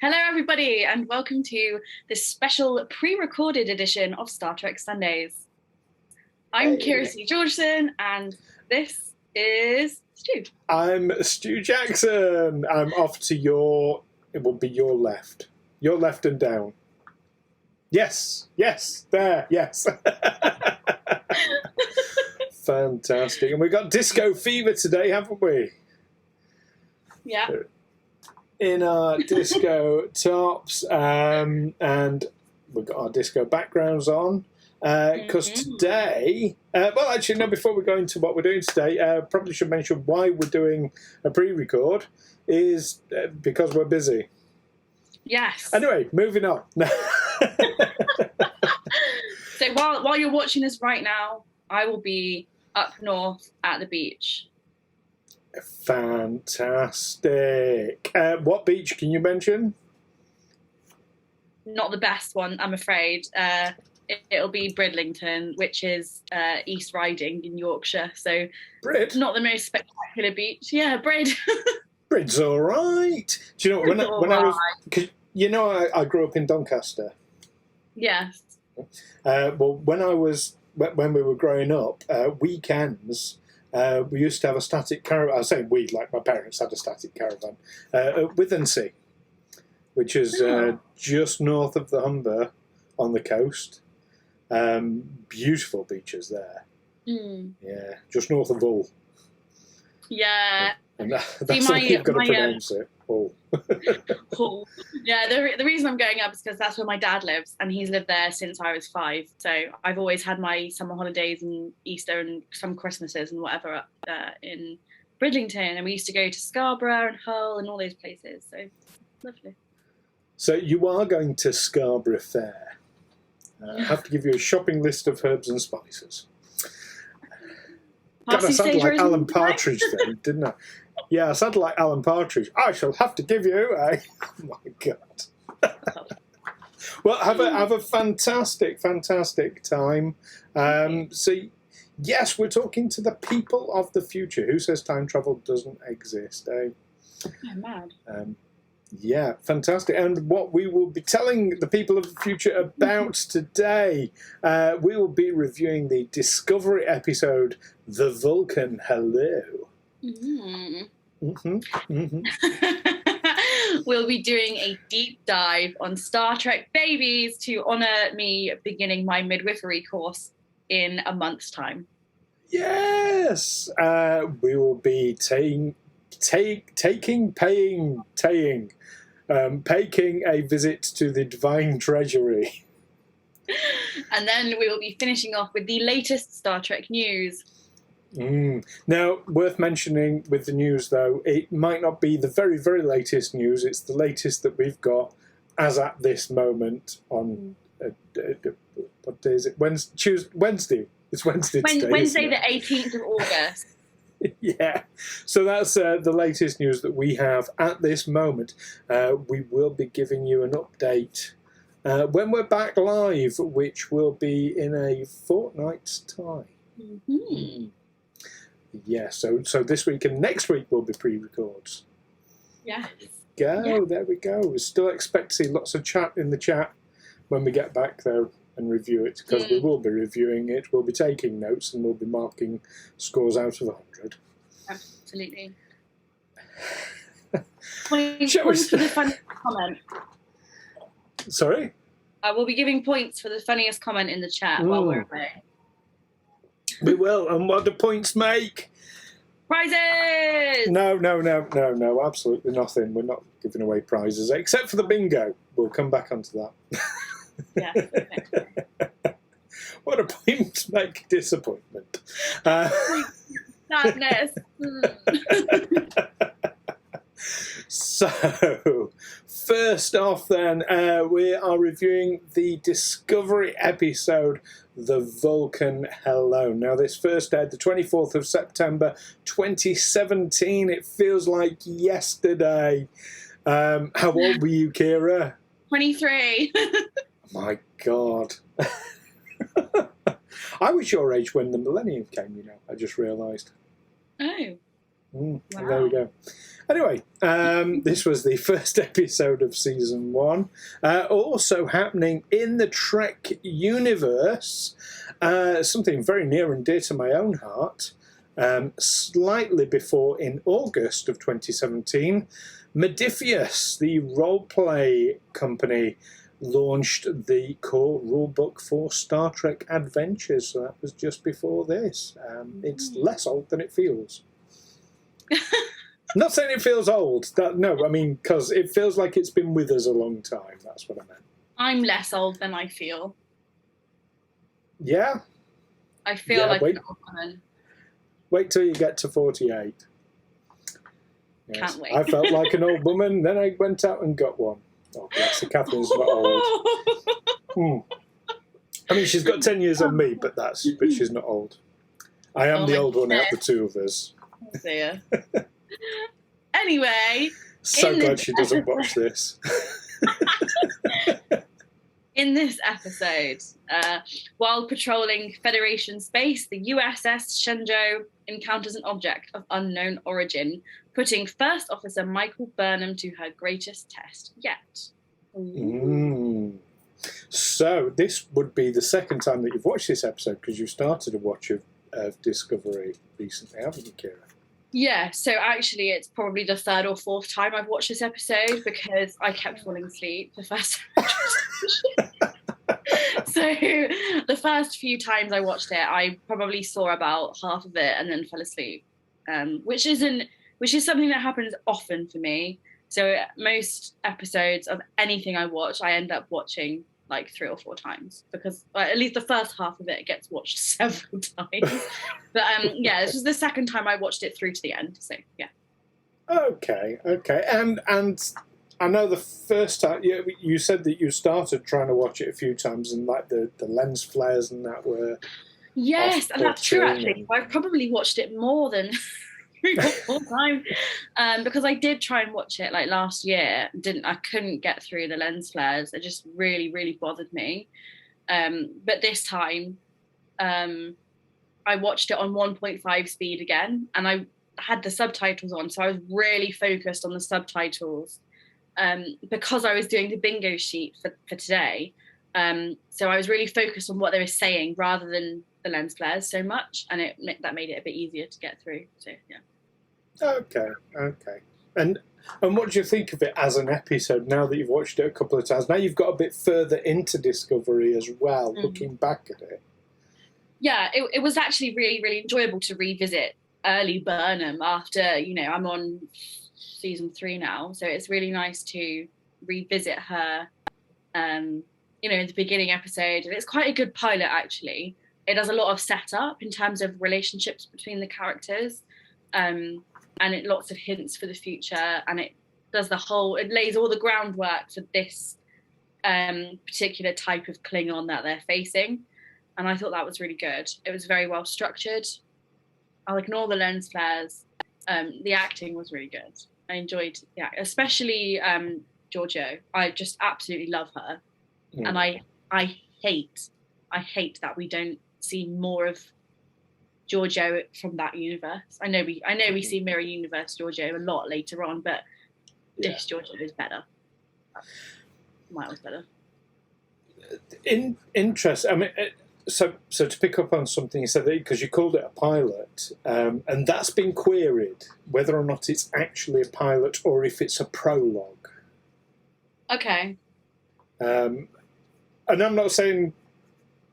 Hello, everybody, and welcome to this special pre-recorded edition of Star Trek Sundays. I'm Kira C. Georgeson, and this is Stu. I'm Stu Jackson. I'm off to it will be your left. Your left and down. Yes, there, yes. Fantastic. And we've got disco fever today, haven't we? Yeah. In our disco tops, and we've got our disco backgrounds on. Because today, well, actually, no, before we go into what we're doing today, probably should mention why we're doing a pre-record is because we're busy. Yes. Anyway, moving on. So while you're watching us right now, I will be up north at the beach. Fantastic. What beach can you mention? Not the best one, I'm afraid. It'll be Bridlington, which is East Riding in Yorkshire. So Brid? Not the most spectacular beach. Yeah, Brid. Brid's all right. Do you know when I was? Cause I grew up in Doncaster. Yes. Well, when we were growing up, weekends. We used to have a static caravan. I say we, like my parents had a static caravan at Withensea, which is just north of the Humber on the coast. Beautiful beaches there. Mm. Yeah, just north of Hull. Yeah. And that's how you've got to pronounce it. Hull. Hull. Yeah, the reason I'm going up is because that's where my dad lives, and he's lived there since I was 5. So I've always had my summer holidays and Easter and some Christmases and whatever up in Bridlington, and we used to go to Scarborough and Hull and all those places. So lovely. So you are going to Scarborough Fair. I have to give you a shopping list of herbs and spices. God, I sounded like Alan Partridge then, didn't I? Yeah, I sounded like Alan Partridge. I shall have to give you a... Oh, my God. Well, have a fantastic, fantastic time. So, yes, we're talking to the people of the future. Who says time travel doesn't exist, eh? I'm mad. Yeah, fantastic. And what we will be telling the people of the future about today, we will be reviewing the Discovery episode, The Vulcan Hello. Mm-hmm. Mm-hmm. We'll be doing a deep dive on Star Trek babies to honour me beginning my midwifery course in a month's time. Yes! We will be paying a visit to the Divine Treasury. And then we will be finishing off with the latest Star Trek news. Now, worth mentioning with the news, though, it might not be the very, very latest news. It's the latest that we've got as at this moment on, what day is it? Wednesday. It's Wednesday today. Wednesday the 18th of August. Yeah, so that's the latest news that we have at this moment. We will be giving you an update when we're back live, which will be in a fortnight's time. Mm-hmm. Yeah, so this week and next week will be pre-records. Yes. There we go. We still expect to see lots of chat in the chat when we get back, though, and review it, because we will be reviewing it. We'll be taking notes and we'll be marking scores out of 100. Absolutely. Points for the funniest comment. Sorry? I will be giving points for the funniest comment in the chat while we're away. We will. And what do points make? Prizes! No, absolutely nothing. We're not giving away prizes, except for the bingo. We'll come back onto that. Yeah. Okay. What do points make? Disappointment. Sadness. So, first off then, we are reviewing the Discovery episode, The Vulcan Hello. Now, this first aired the 24th of September 2017. It feels like yesterday. How old were you, Kira? 23. My God. I was your age when the millennium came, you know. I just realised. Oh. Wow. There we go. Anyway, this was the first episode of season 1. Also happening in the Trek universe, something very near and dear to my own heart. Slightly before, in August of 2017, Modiphius, the role-play company, launched the core rulebook for Star Trek Adventures. So that was just before this. It's less old than it feels. Not saying it feels old. No, I mean, because it feels like it's been with us a long time. That's what I meant. I'm less old than I feel. Yeah? I feel like an old woman. Wait till you get to 48. Yes. Can't wait. I felt like an old woman, then I went out and got one. Oh, bless her, Catherine's not old. I mean, she's got 10 years on me, but she's not old. I am the old one out of the two of us. Oh dear. Anyway. So glad she doesn't watch this. In this episode, while patrolling Federation space, the USS Shenzhou encounters an object of unknown origin, putting First Officer Michael Burnham to her greatest test yet. So this would be the second time that you've watched this episode, because you started a watch of Discovery recently, haven't you, Kira? Yeah, so actually it's probably the third or fourth time I've watched this episode, because I kept falling asleep the first time. So the first few times I watched it, I probably saw about half of it and then fell asleep, which is something that happens often for me. So most episodes of anything I watch, I end up watching like 3 or 4 times, because at least the first half of it gets watched several times. But yeah, this was the second time I watched it through to the end. So yeah. Okay. And I know the first time you said that you started trying to watch it a few times, and like the lens flares and that were. Yes, and that's true actually. I've probably watched it more than 3 or 4 times, because I did try and watch it like last year. I couldn't get through the lens flares. It just really, really bothered me. But this time, I watched it on 1.5 speed again, and I had the subtitles on, so I was really focused on the subtitles, because I was doing the bingo sheet for today. So I was really focused on what they were saying rather than the lens flares so much, and that made it a bit easier to get through. So yeah. Okay. And what do you think of it as an episode now that you've watched it a couple of times? Now you've got a bit further into Discovery as well, looking back at it. Yeah, it was actually really, really enjoyable to revisit early Burnham after, I'm on season 3 now. So it's really nice to revisit her, in the beginning episode. And it's quite a good pilot, actually. It does a lot of setup in terms of relationships between the characters. And it lots of hints for the future, and it lays all the groundwork for this particular type of Klingon that they're facing. And I thought that was really good. It was very well structured. I'll ignore the lens flares. The acting was really good. I enjoyed, especially Georgiou. I just absolutely love her. And I hate that we don't see more of Georgiou from that universe. I know we see Mirror Universe Georgiou a lot later on, but this Georgiou is better. Miles better. Interest. I mean, so to pick up on something you said, because you called it a pilot, and that's been queried whether or not it's actually a pilot or if it's a prologue. Okay. And I'm not saying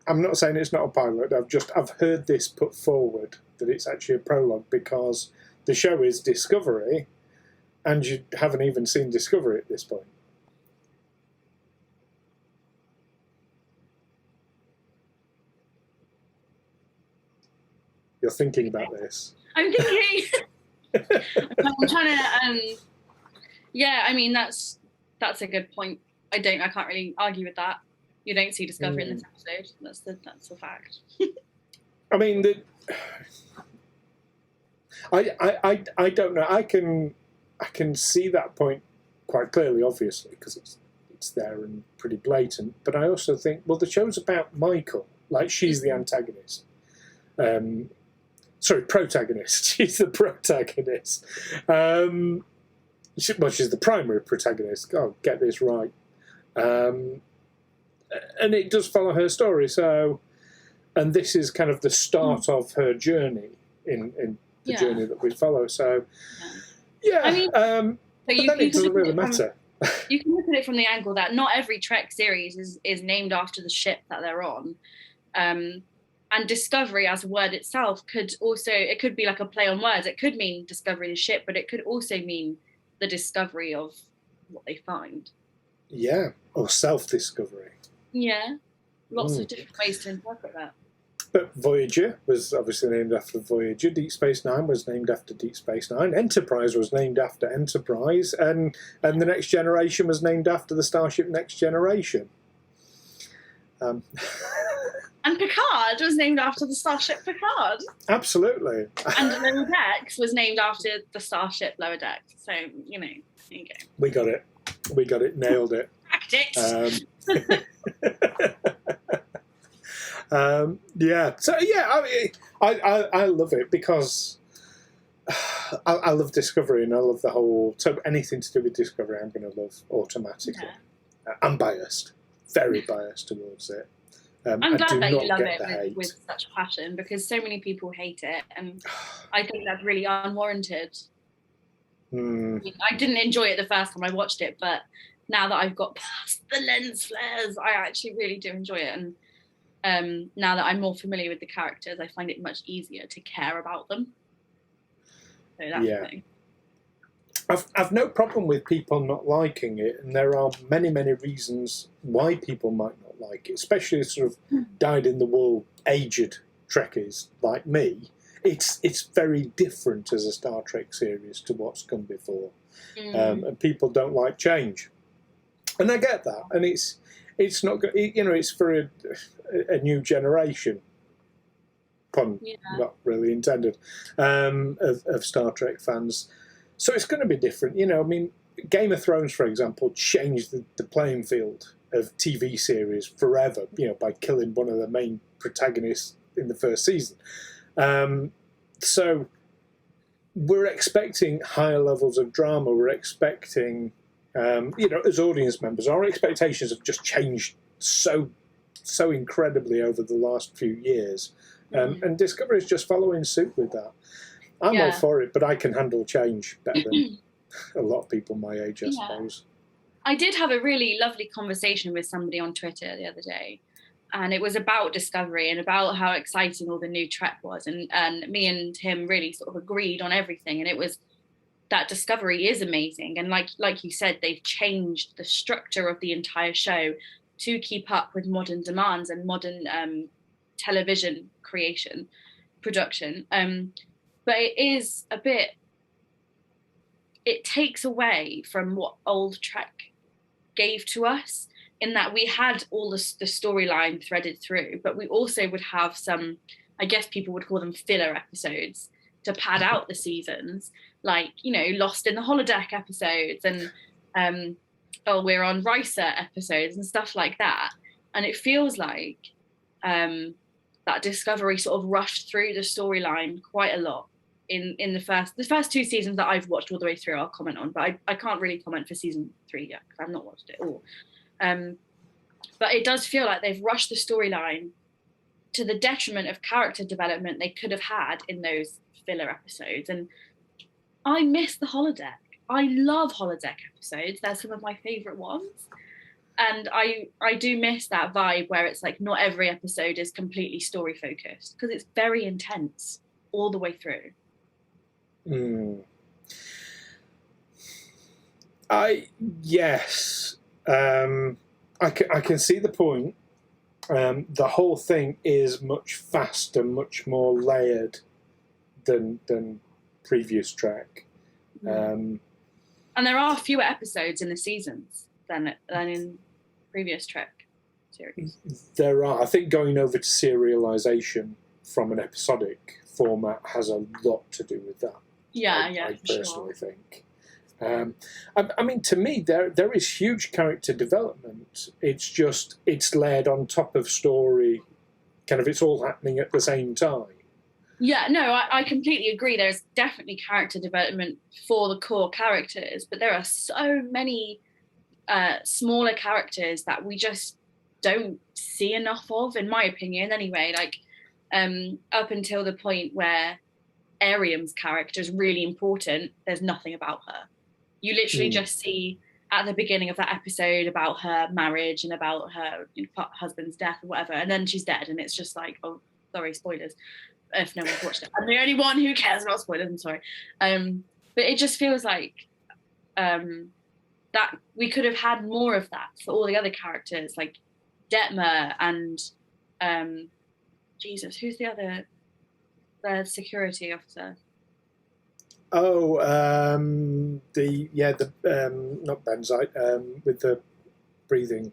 it's not a pilot. I've heard this put forward that it's actually a prologue, because the show is Discovery, and you haven't even seen Discovery at this point. You're thinking about this. I'm thinking. I'm trying to. Yeah, I mean that's a good point. I can't really argue with that. You don't see Discovery in this episode. That's the fact. I mean, I don't know. I can see that point quite clearly, obviously, because it's there and pretty blatant. But I also think, well, the show's about Michael. Like, she's the antagonist. Protagonist. She's the protagonist. She's the primary protagonist. Oh, get this right. And it does follow her story. So, and this is kind of the start of her journey in the journey that we follow. So, yeah. I mean, but then it doesn't really matter. You can look at it from the angle that not every Trek series is named after the ship that they're on. And Discovery as a word itself could be like a play on words. It could mean discovering the ship, but it could also mean the discovery of what they find. Yeah, or self-discovery. Yeah, lots of different ways to interpret that. But Voyager was obviously named after Voyager. Deep Space Nine was named after Deep Space Nine. Enterprise was named after Enterprise. And the Next Generation was named after the Starship Next Generation. And Picard was named after the Starship Picard. Absolutely. And Lower Decks was named after the Starship Lower Decks. So, there you go. We got it. Nailed it. Tactics. Yeah. So yeah, I love it because I love Discovery, and I love the whole. So anything to do with Discovery, I'm going to love automatically. Yeah. I'm biased, very biased towards it. I'm glad that you love it with such passion, because so many people hate it, and I think that's really unwarranted. I didn't enjoy it the first time I watched it, but now that I've got past the lens flares, I actually really do enjoy it, and now that I'm more familiar with the characters, I find it much easier to care about them. So that's the thing. I've no problem with people not liking it, and there are many, many reasons why people might not like it, especially sort of dyed-in-the-wool, aged Trekkies like me. It's very different as a Star Trek series to what's come before, and people don't like change, and I get that, and it's not good, you know, it's for a new generation. Pun not really intended, of Star Trek fans. So it's going to be different. You know, I mean, Game of Thrones, for example, changed the playing field of TV series forever, you know, by killing one of the main protagonists in the first season. So we're expecting higher levels of drama. We're expecting, you know, as audience members, our expectations have just changed so incredibly over the last few years. And Discovery is just following suit with that. I'm all for it, but I can handle change better than a lot of people my age, I suppose. I did have a really lovely conversation with somebody on Twitter the other day, and it was about Discovery and about how exciting all the new Trek was, and me and him really sort of agreed on everything, and it was that Discovery is amazing, and like you said, they've changed the structure of the entire show to keep up with modern demands and modern television production. But it takes away from what old Trek gave to us, in that we had all the storyline threaded through, but we also would have some, I guess people would call them filler episodes to pad out the seasons, like, you know, Lost in the Holodeck episodes and We're on Risa episodes and stuff like that. And it feels like that Discovery sort of rushed through the storyline quite a lot in the first two seasons that I've watched all the way through. I'll comment on, but I can't really comment for season 3 yet because I've not watched it all. But it does feel like they've rushed the storyline to the detriment of character development they could have had in those filler episodes. And I miss the holodeck. I love holodeck episodes. They're some of my favorite ones. And I do miss that vibe where it's like not every episode is completely story focused, because it's very intense all the way through. Yes. I can see the point. The whole thing is much faster, much more layered than previous Trek. And there are fewer episodes in the seasons than in previous Trek series. There are. I think going over to serialization from an episodic format has a lot to do with that. I personally think. I mean, to me, there is huge character development. It's layered on top of story. Kind of, it's all happening at the same time. Yeah, no, I completely agree. There's definitely character development for the core characters, but there are so many smaller characters that we just don't see enough of, in my opinion, anyway. Like, up until the point where Ariam's character is really important, there's nothing about her. You literally just see at the beginning of that episode about her marriage and about her husband's death or whatever, and then she's dead, and it's just like, oh, sorry, spoilers. If no one's watched it, I'm the only one who cares about spoilers. I'm sorry, but it just feels like that we could have had more of that for all the other characters, like Detmer and Jesus, who's the security officer? Oh, not Benzite, with the breathing.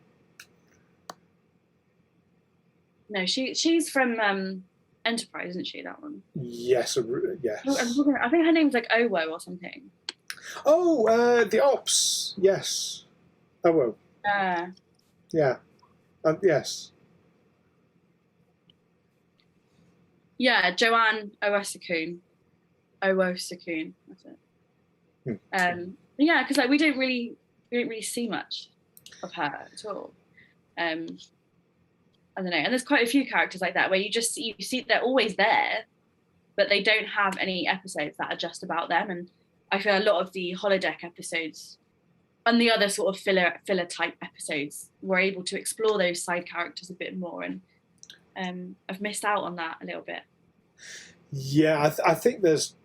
No, she's from Enterprise, isn't she? That one. Yes, yes. I think her name's like Owo or something. Oh, the Ops. Yes. Owo. Yeah. Yes. Yeah, Joanne Owosakun. Owosakun. That's it. Yeah, because like we don't really see much of her at all. I don't know, and there's quite a few characters like that where you see they're always there, but they don't have any episodes that are just about them. And I feel a lot of the holodeck episodes and the other sort of filler type episodes were able to explore those side characters a bit more. And I've missed out on that a little bit. Yeah, I think there's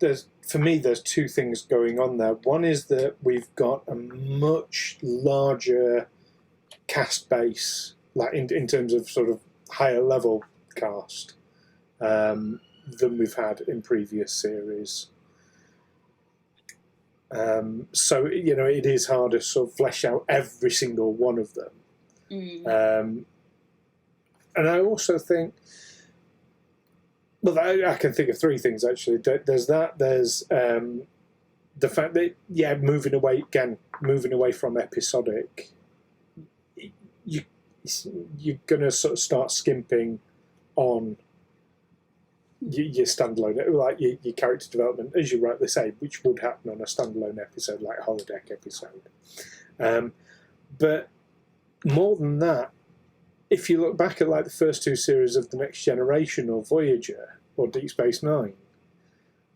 for me there's two things going on there. One is that we've got a much larger cast base, like in terms of sort of higher level cast, than we've had in previous series. So it is hard to sort of flesh out every single one of them. And I also think, well, I can think of three things actually. There's that. There's the fact that moving away from episodic, you're going to sort of start skimping on your standalone, like your character development, as you rightly say, which would happen on a standalone episode like a holodeck episode. But more than that, if you look back at like the first two series of The Next Generation or Voyager or Deep Space Nine,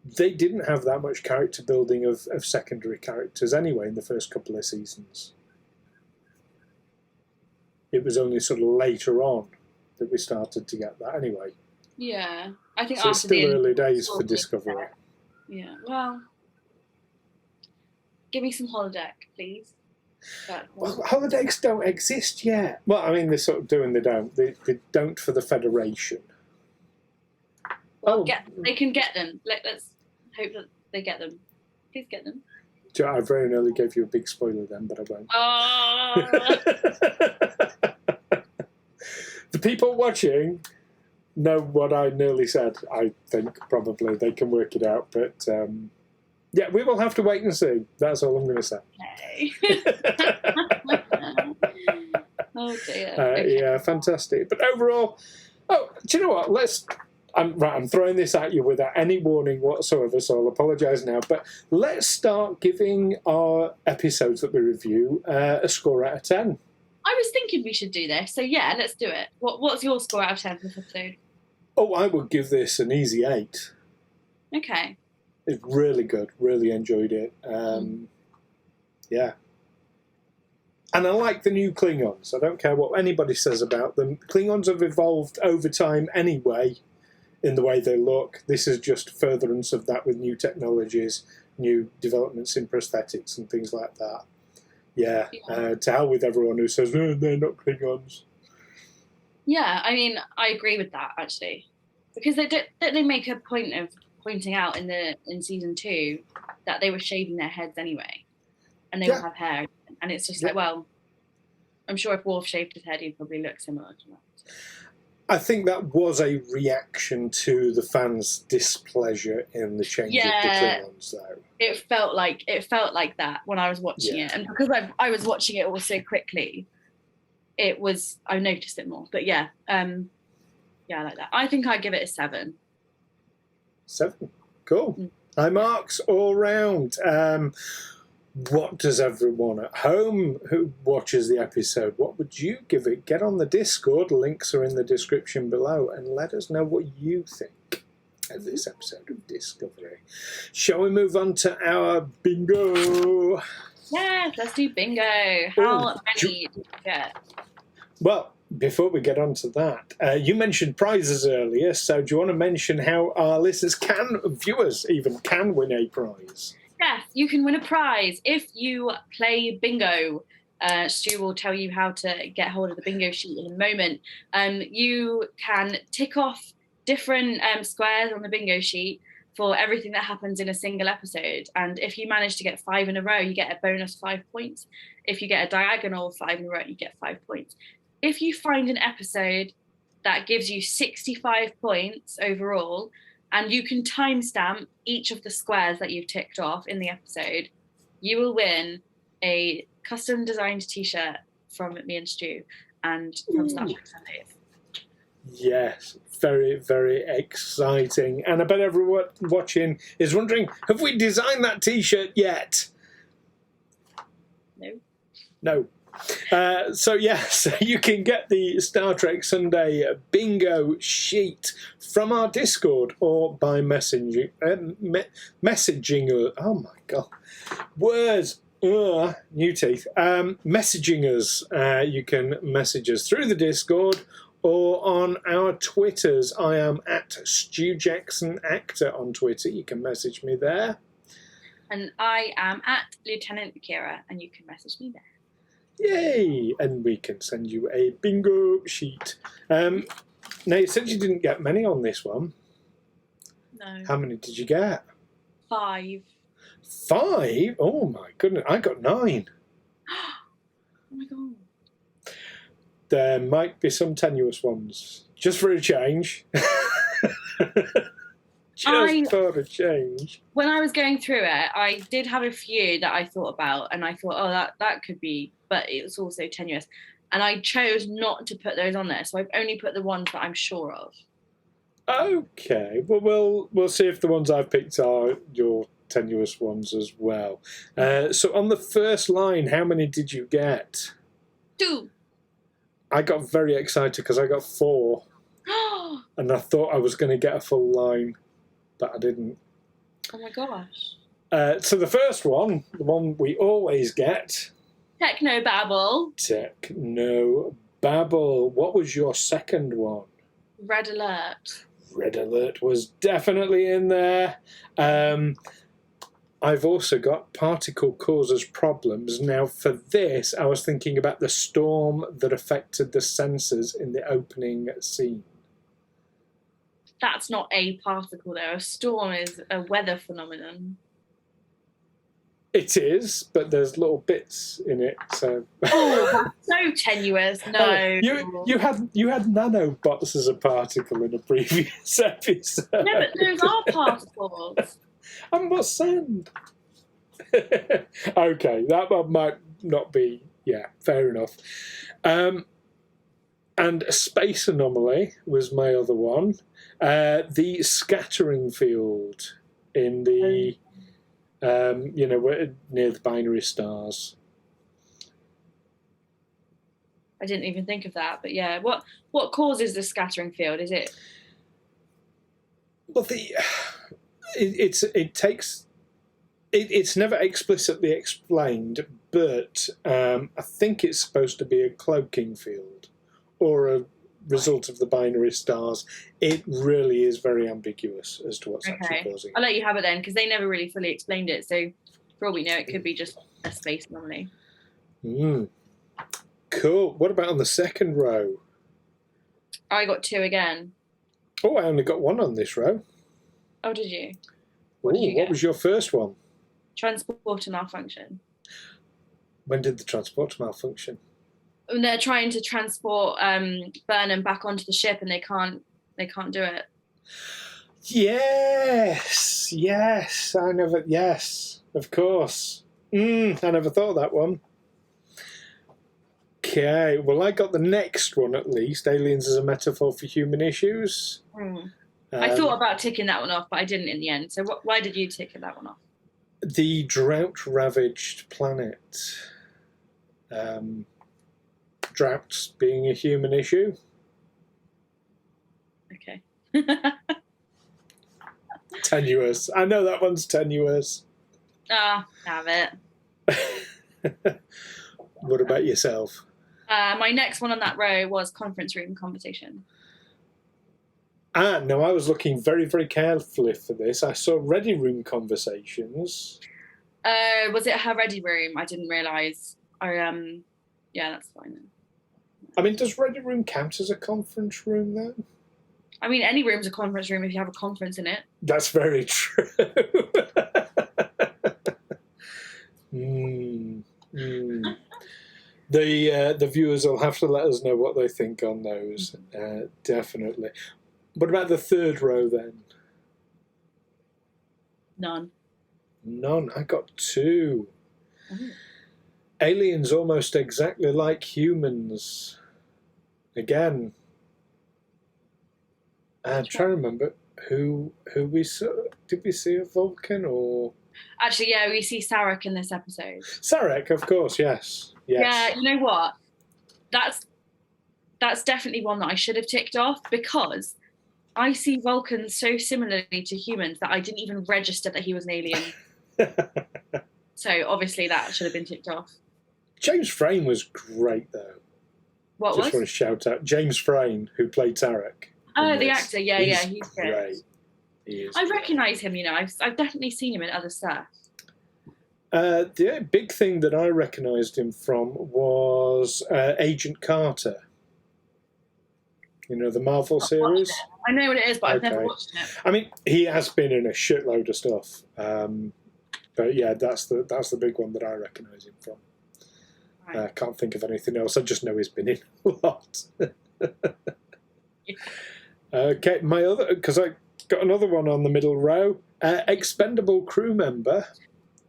they didn't have that much character building of secondary characters anyway in the first couple of seasons. It was only sort of later on that we started to get that anyway. Yeah, I think so it's still early days for Discovery. Yeah, well, give me some holodeck, please. Well, holodecks don't exist yet. Well, I mean, they sort of do and they don't. They don't for the Federation. Well, they can get them. Let's hope that they get them. Please get them. I very nearly gave you a big spoiler then, but I won't. Oh. The people watching know what I nearly said. I think probably they can work it out, but yeah, we will have to wait and see. That's all I'm going to say. Okay. Oh dear. Okay. Yeah, fantastic. But overall, do you know what? I'm throwing this at you without any warning whatsoever, so I'll apologise now. But let's start giving our episodes that we review a score out of 10. I was thinking we should do this, so yeah, let's do it. What's your score out of 10 for this episode? Oh, I would give this an easy 8. Okay. It's really good. Really enjoyed it. Yeah. And I like the new Klingons. I don't care what anybody says about them. Klingons have evolved over time anyway in the way they look. This is just furtherance of that with new technologies, new developments in prosthetics and things like that. Yeah. To hell with everyone who says, they're not Klingons. Yeah, I mean, I agree with that, actually. Because they make a point of pointing out in season 2 that they were shaving their heads anyway. And they would have hair. And it's just like, well, I'm sure if Worf shaved his head, he'd probably look similar to that. I think that was a reaction to the fans' displeasure in the change of the Klingons, though. It felt like that when I was watching it. And because I was watching it all so quickly, I noticed it more. But yeah, I like that. I think I'd give it a 7. 7. Cool. High marks all round. What does everyone at home who watches the episode, what would you give it? Get on the Discord, links are in the description below, and let us know what you think of this episode of Discovery. Shall we move on to our bingo? Yes, let's do bingo. How many did you get? Well, before we get on to that, you mentioned prizes earlier, so do you want to mention how our listeners viewers even can win a prize? Yes, you can win a prize if you play bingo. Stu will tell you how to get hold of the bingo sheet in a moment. You can tick off different squares on the bingo sheet for everything that happens in a single episode. And if you manage to get 5 in a row, you get a bonus 5 points. If you get a diagonal 5 in a row, you get 5 points. If you find an episode that gives you 65 points overall, and you can timestamp each of the squares that you've ticked off in the episode, you will win a custom designed t-shirt from me and Stu and from Star Trek Sundays. Yes, very, very exciting. And I bet everyone watching is wondering, have we designed that t-shirt yet? No. So you can get the Star Trek Sunday bingo sheet from our Discord or by messaging us. Oh my god, words. New teeth. Messaging us. You can message us through the Discord or on our Twitters. I am at Stu Jackson Actor on Twitter. You can message me there. And I am at Lieutenant Kira, and you can message me there. Yay! And we can send you a bingo sheet. Now, you said you didn't get many on this one. No. How many did you get? 5. 5? Oh, my goodness. I got 9. Oh, my God. There might be some tenuous ones. Just for a change. Just for a change. When I was going through it, I did have a few that I thought about, and I thought, oh, that could be, but it was also tenuous. And I chose not to put those on there, so I've only put the ones that I'm sure of. Okay, well, we'll see if the ones I've picked are your tenuous ones as well. So on the first line, how many did you get? 2. I got very excited because I got 4. And I thought I was going to get a full line, but I didn't. Oh my gosh. So the first one, the one we always get. Technobabble. Technobabble. What was your second one? Red Alert. Red Alert was definitely in there. I've also got Particle Causes Problems. Now, for this, I was thinking about the storm that affected the sensors in the opening scene. That's not a particle, though. A storm is a weather phenomenon. It is, but there's little bits in it. So. Oh, that's so tenuous. No. You had nanobots as a particle in a previous episode. No, but those are particles. And what's sand? Okay, that one might not be. Yeah, fair enough. And a space anomaly was my other one. The scattering field in the, near the binary stars. I didn't even think of that, but yeah. What causes the scattering field? Is it? Well, it's never explicitly explained, but I think it's supposed to be a cloaking field or a result of the binary stars. It really is very ambiguous as to what's actually causing it. I'll let you have it then, because they never really fully explained it. So for all we know, it could be just a space anomaly. Cool. What about on the second row? I got 2 again. Oh, I only got 1 on this row. Oh, did you? What was your first one? Transporter malfunction. When did the transporter malfunction? When they're trying to transport Burnham back onto the ship, and they can't do it. Yes, of course. I never thought of that one. Okay, well, I got the next one at least. Aliens as a metaphor for human issues. I thought about ticking that one off, but I didn't in the end. So why did you tick that one off? The drought-ravaged planet. Droughts being a human issue. Okay. Tenuous. I know that one's tenuous. Have it. What about yourself? My next one on that row was conference room conversation. No, I was looking very, very carefully for this. I saw ready room conversations. Was it her ready room? I didn't realise. Yeah, that's fine then. I mean, does ready room count as a conference room then? I mean, any room's a conference room if you have a conference in it. That's very true. The viewers will have to let us know what they think on those. Definitely. What about the third row then? None. I got 2. Aliens almost exactly like humans. Again. I'm trying to remember who we saw. Did we see a Vulcan or? Actually, yeah, we see Sarek in this episode. Sarek, of course, yes. Yeah, you know what? That's definitely one that I should have ticked off, because I see Vulcans so similarly to humans that I didn't even register that he was an alien. So obviously that should have been ticked off. James Frame was great, though. What Just was? want to shout out James Frain, who played Tarek. Oh, the actor. Yeah, he's great. I recognise him. I've definitely seen him in other stuff. The big thing that I recognised him from was Agent Carter. The Marvel series. I know what it is, but I've never watched it. I mean, he has been in a shitload of stuff, but yeah, that's the big one that I recognise him from. Right. I can't think of anything else. I just know he's been in a lot. Okay, my other, because I got another one on the middle row. Expendable crew member.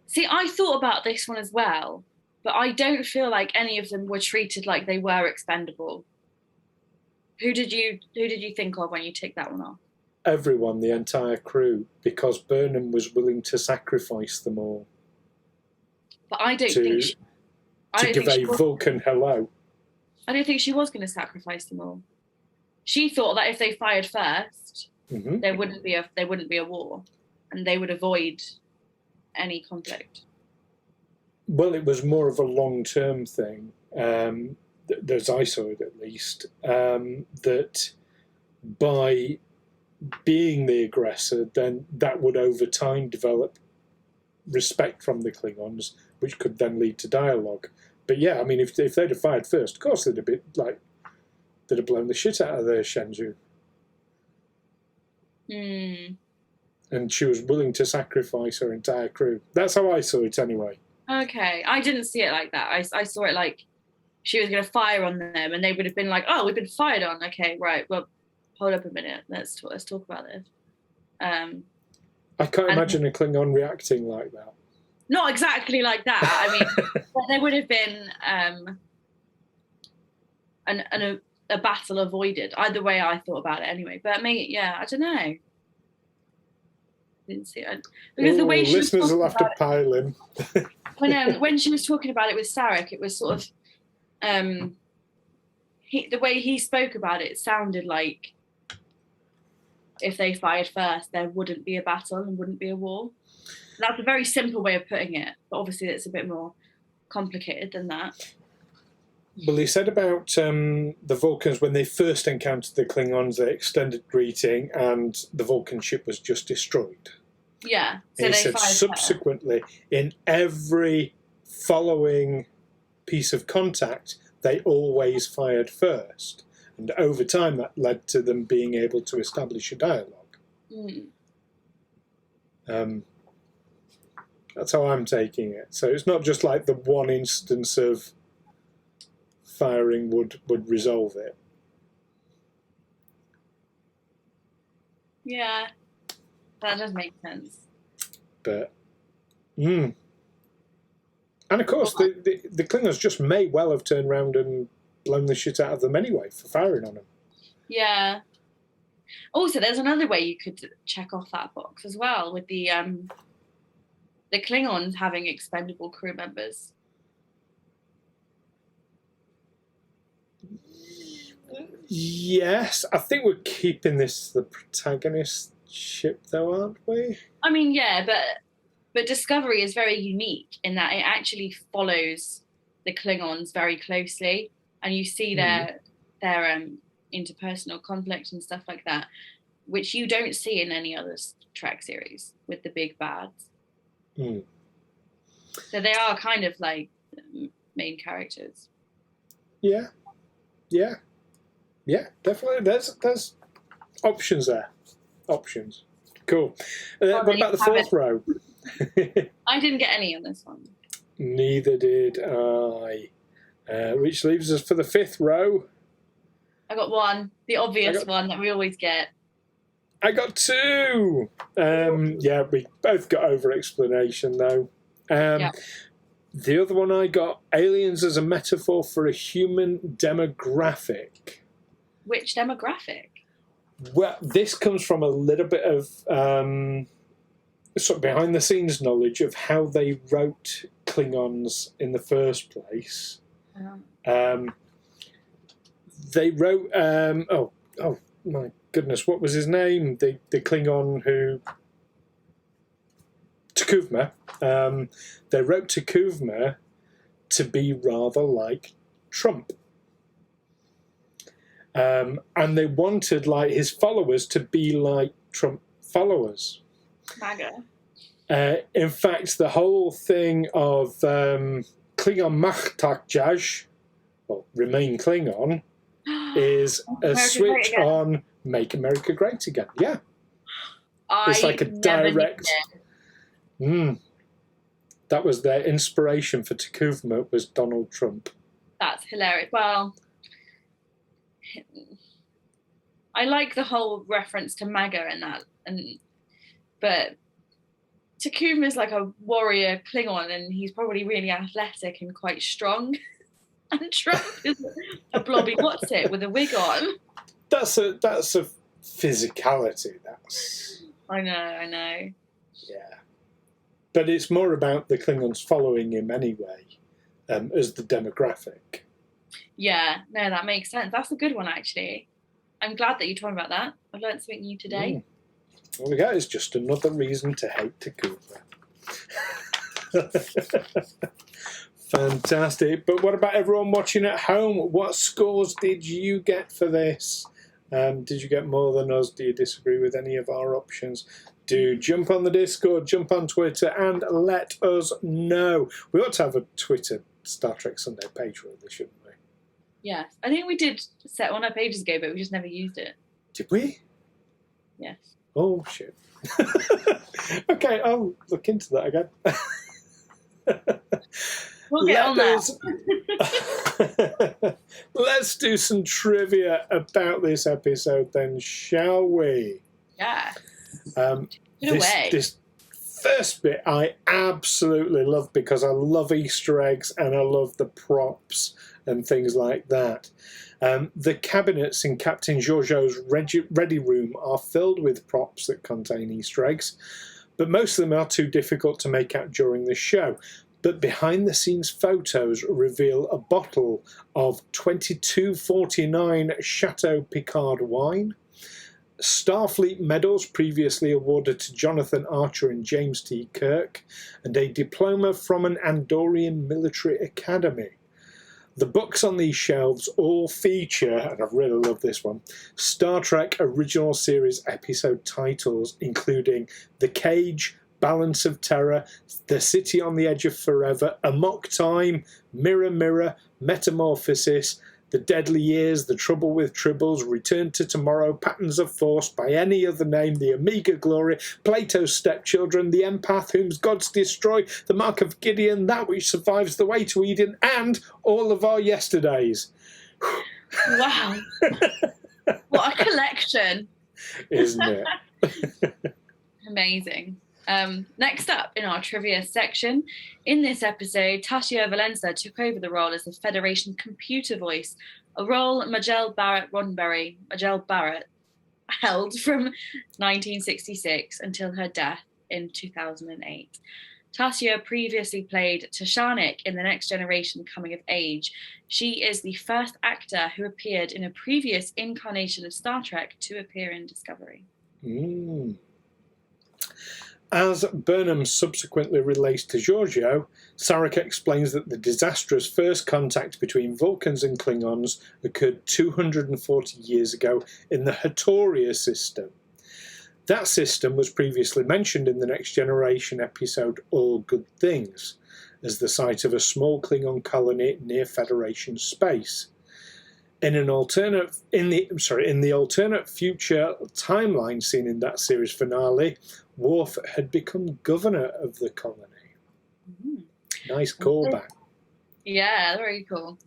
See, I thought about this one as well, but I don't feel like any of them were treated like they were expendable. Who did you think of when you ticked that one off? Everyone, the entire crew, because Burnham was willing to sacrifice them all. But I don't think she... To give a Vulcan hello. I don't think she was going to sacrifice them all. She thought that if they fired first, there wouldn't be a war, and they would avoid any conflict. Well, it was more of a long-term thing, as I saw it at least, that by being the aggressor, then that would over time develop respect from the Klingons, which could then lead to dialogue. But yeah, I mean, if they'd have fired first, of course they'd have blown the shit out of the Shenzhou. And she was willing to sacrifice her entire crew. That's how I saw it anyway. Okay, I didn't see it like that. I saw it like she was going to fire on them, and they would have been like, "Oh, we've been fired on. Okay, right. Well, hold up a minute. Let's talk about this." I can't imagine a Klingon reacting like that. Not exactly like that. I mean, there would have been a battle avoided. Either way, I thought about it anyway. But I don't know. Didn't see it because the way she listeners will have to pile in. when she was talking about it with Sarek, it was sort of the way he spoke about it sounded like if they fired first, there wouldn't be a battle and wouldn't be a war. That's a very simple way of putting it, but obviously it's a bit more complicated than that. Well, he said about the Vulcans, when they first encountered the Klingons, they extended greeting and the Vulcan ship was just destroyed. Yeah. So and he said subsequently, in every following piece of contact, they always fired first. And over time, that led to them being able to establish a dialogue. That's how I'm taking it. So it's not just like the one instance of firing would resolve it. Yeah, that does make sense. But, and of course, the Klingons just may well have turned around and blown the shit out of them anyway for firing on them. Yeah. Also, there's another way you could check off that box as well with the Klingons having expendable crew members. Yes, I think we're keeping this the protagonist ship, though, aren't we? I mean, yeah, but Discovery is very unique in that it actually follows the Klingons very closely, and you see their interpersonal conflict and stuff like that, which you don't see in any other Trek series with the big bads. So they are kind of like main characters. Yeah, definitely. There's options there. Options. Cool. What about the fourth row? I didn't get any on this one. Neither did I. Which leaves us for the fifth row. I got one. The obvious one that we always get. I got two. Yeah, we both got over-explanation, though. The other one I got, aliens as a metaphor for a human demographic. Which demographic? Well, this comes from a little bit of sort of behind-the-scenes knowledge of how they wrote Klingons in the first place. They wrote... oh, my goodness, what was his name? The Klingon who... T'Kuvma. They wrote T'Kuvma to be rather like Trump. and they wanted like his followers to be like Trump followers. MAGA. In fact, the whole thing of Klingon Machtakjaj, or Remain Klingon, is a switch on Make America Great Again. Yeah. It's like a direct... That was their inspiration for Takuvma, was Donald Trump. That's hilarious. Well, I like the whole reference to MAGA in that, but Takuma is like a warrior Klingon, and he's probably really athletic and quite strong. And Trump is a blobby what's it with a wig on. That's a physicality. I know. Yeah, but it's more about the Klingons following him anyway, as the demographic. Yeah, no, that makes sense. That's a good one, actually. I'm glad that you told me about that. I've learned something new today. Well, that is just another reason to hate Takuma. Fantastic. But what about everyone watching at home? What scores did you get for this? Did you get more than us? Do you disagree with any of our options? Do jump on the Discord, jump on Twitter, and let us know. We ought to have a Twitter Star Trek Sunday page for this, shouldn't we? Yes. I think we did set one up ages ago, but we just never used it. Did we? Yes. Oh, shit. Okay, I'll look into that again. We'll get on that. Let's do some trivia about this episode then, shall we? Yeah. This first bit I absolutely love because I love Easter eggs and I love the props and things like that. The cabinets in Captain Georgiou's ready room are filled with props that contain Easter eggs, but most of them are too difficult to make out during the show. But behind-the-scenes photos reveal a bottle of 2249 Chateau Picard wine, Starfleet medals previously awarded to Jonathan Archer and James T. Kirk, and a diploma from an Andorian military academy. The books on these shelves all feature, and I really love this one, Star Trek Original Series episode titles, including The Cage, Balance of Terror, The City on the Edge of Forever, Amok Time, Mirror Mirror, Metamorphosis, The Deadly Years, The Trouble with Tribbles, Return to Tomorrow, Patterns of Force, by any other name, The Omega Glory, Plato's Stepchildren, The Empath, Whom Gods Destroy, The Mark of Gideon, That Which Survives the Way to Eden, and All of Our Yesterdays. Wow. What a collection. Isn't it? Amazing. Next up in our trivia section, in this episode, Tasha Valenza took over the role as the Federation computer voice, a role Majel Barrett held from 1966 until her death in 2008. Tasha previously played Tashanik in The Next Generation Coming of Age. She is the first actor who appeared in a previous incarnation of Star Trek to appear in Discovery. As Burnham subsequently relates to Georgiou, Sarek explains that the disastrous first contact between Vulcans and Klingons occurred 240 years ago in the Hatoria system. That system was previously mentioned in the Next Generation episode All Good Things, as the site of a small Klingon colony near Federation space. In the alternate future timeline seen in that series finale, Worf had become governor of the colony. Nice callback. Yeah, very cool.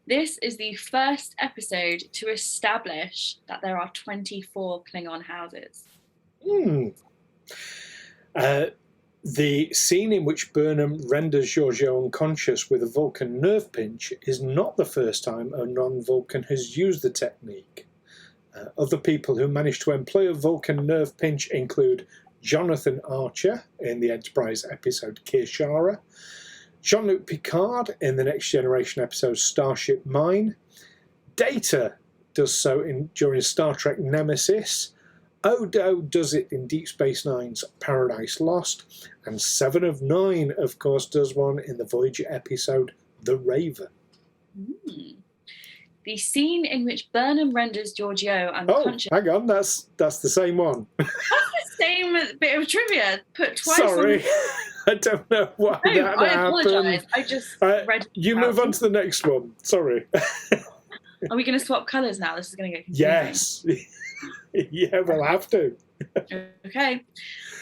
This is the first episode to establish that there are 24 Klingon houses. The scene in which Burnham renders Georgiou unconscious with a Vulcan nerve pinch is not the first time a non-Vulcan has used the technique. Other people who managed to employ a Vulcan nerve pinch include Jonathan Archer in the Enterprise episode Kirshara, Jean-Luc Picard in the Next Generation episode Starship Mine, Data does so during Star Trek Nemesis, Odo does it in Deep Space Nine's Paradise Lost, and Seven of Nine, of course, does one in the Voyager episode The Raven. The scene in which Burnham renders Georgiou unconscious. Oh, hang on, that's the same one. That's the same bit of trivia put twice. Sorry, I don't know why that happened. I apologise. I just read. You move on to the next one. Sorry. Are we going to swap colours now? This is going to get confusing. Yes. Yeah, we'll have to. Okay.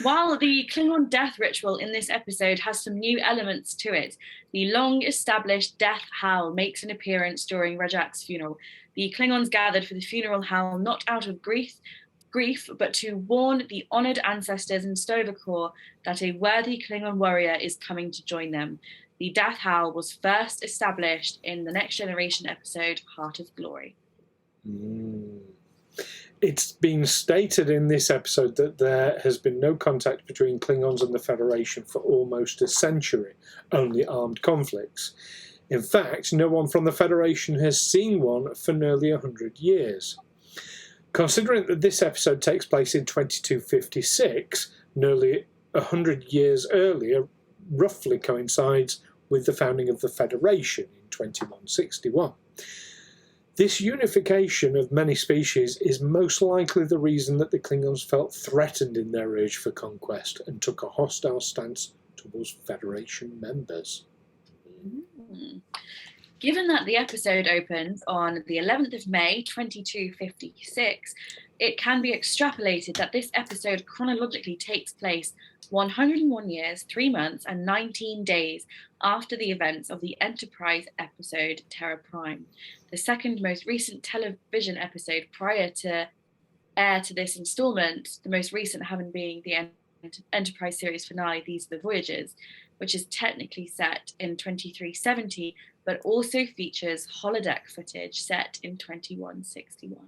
While the Klingon death ritual in this episode has some new elements to it, the long-established death howl makes an appearance during Rajak's funeral. The Klingons gathered for the funeral howl not out of grief, but to warn the honoured ancestors in Sto-vo-kor that a worthy Klingon warrior is coming to join them. The death howl was first established in the Next Generation episode, Heart of Glory. It's been stated in this episode that there has been no contact between Klingons and the Federation for almost a century, only armed conflicts. In fact, no one from the Federation has seen one for nearly 100 years. Considering that this episode takes place in 2256, nearly 100 years earlier, roughly coincides with the founding of the Federation in 2161. This unification of many species is most likely the reason that the Klingons felt threatened in their urge for conquest and took a hostile stance towards Federation members. Given that the episode opens on the 11th of May, 2256, it can be extrapolated that this episode chronologically takes place 101 years, 3 months, and 19 days after the events of the Enterprise episode Terra Prime, the second most recent television episode prior to air to this instalment, the most recent having been the Enterprise series finale, These Are the Voyages, which is technically set in 2370, but also features holodeck footage set in 2161.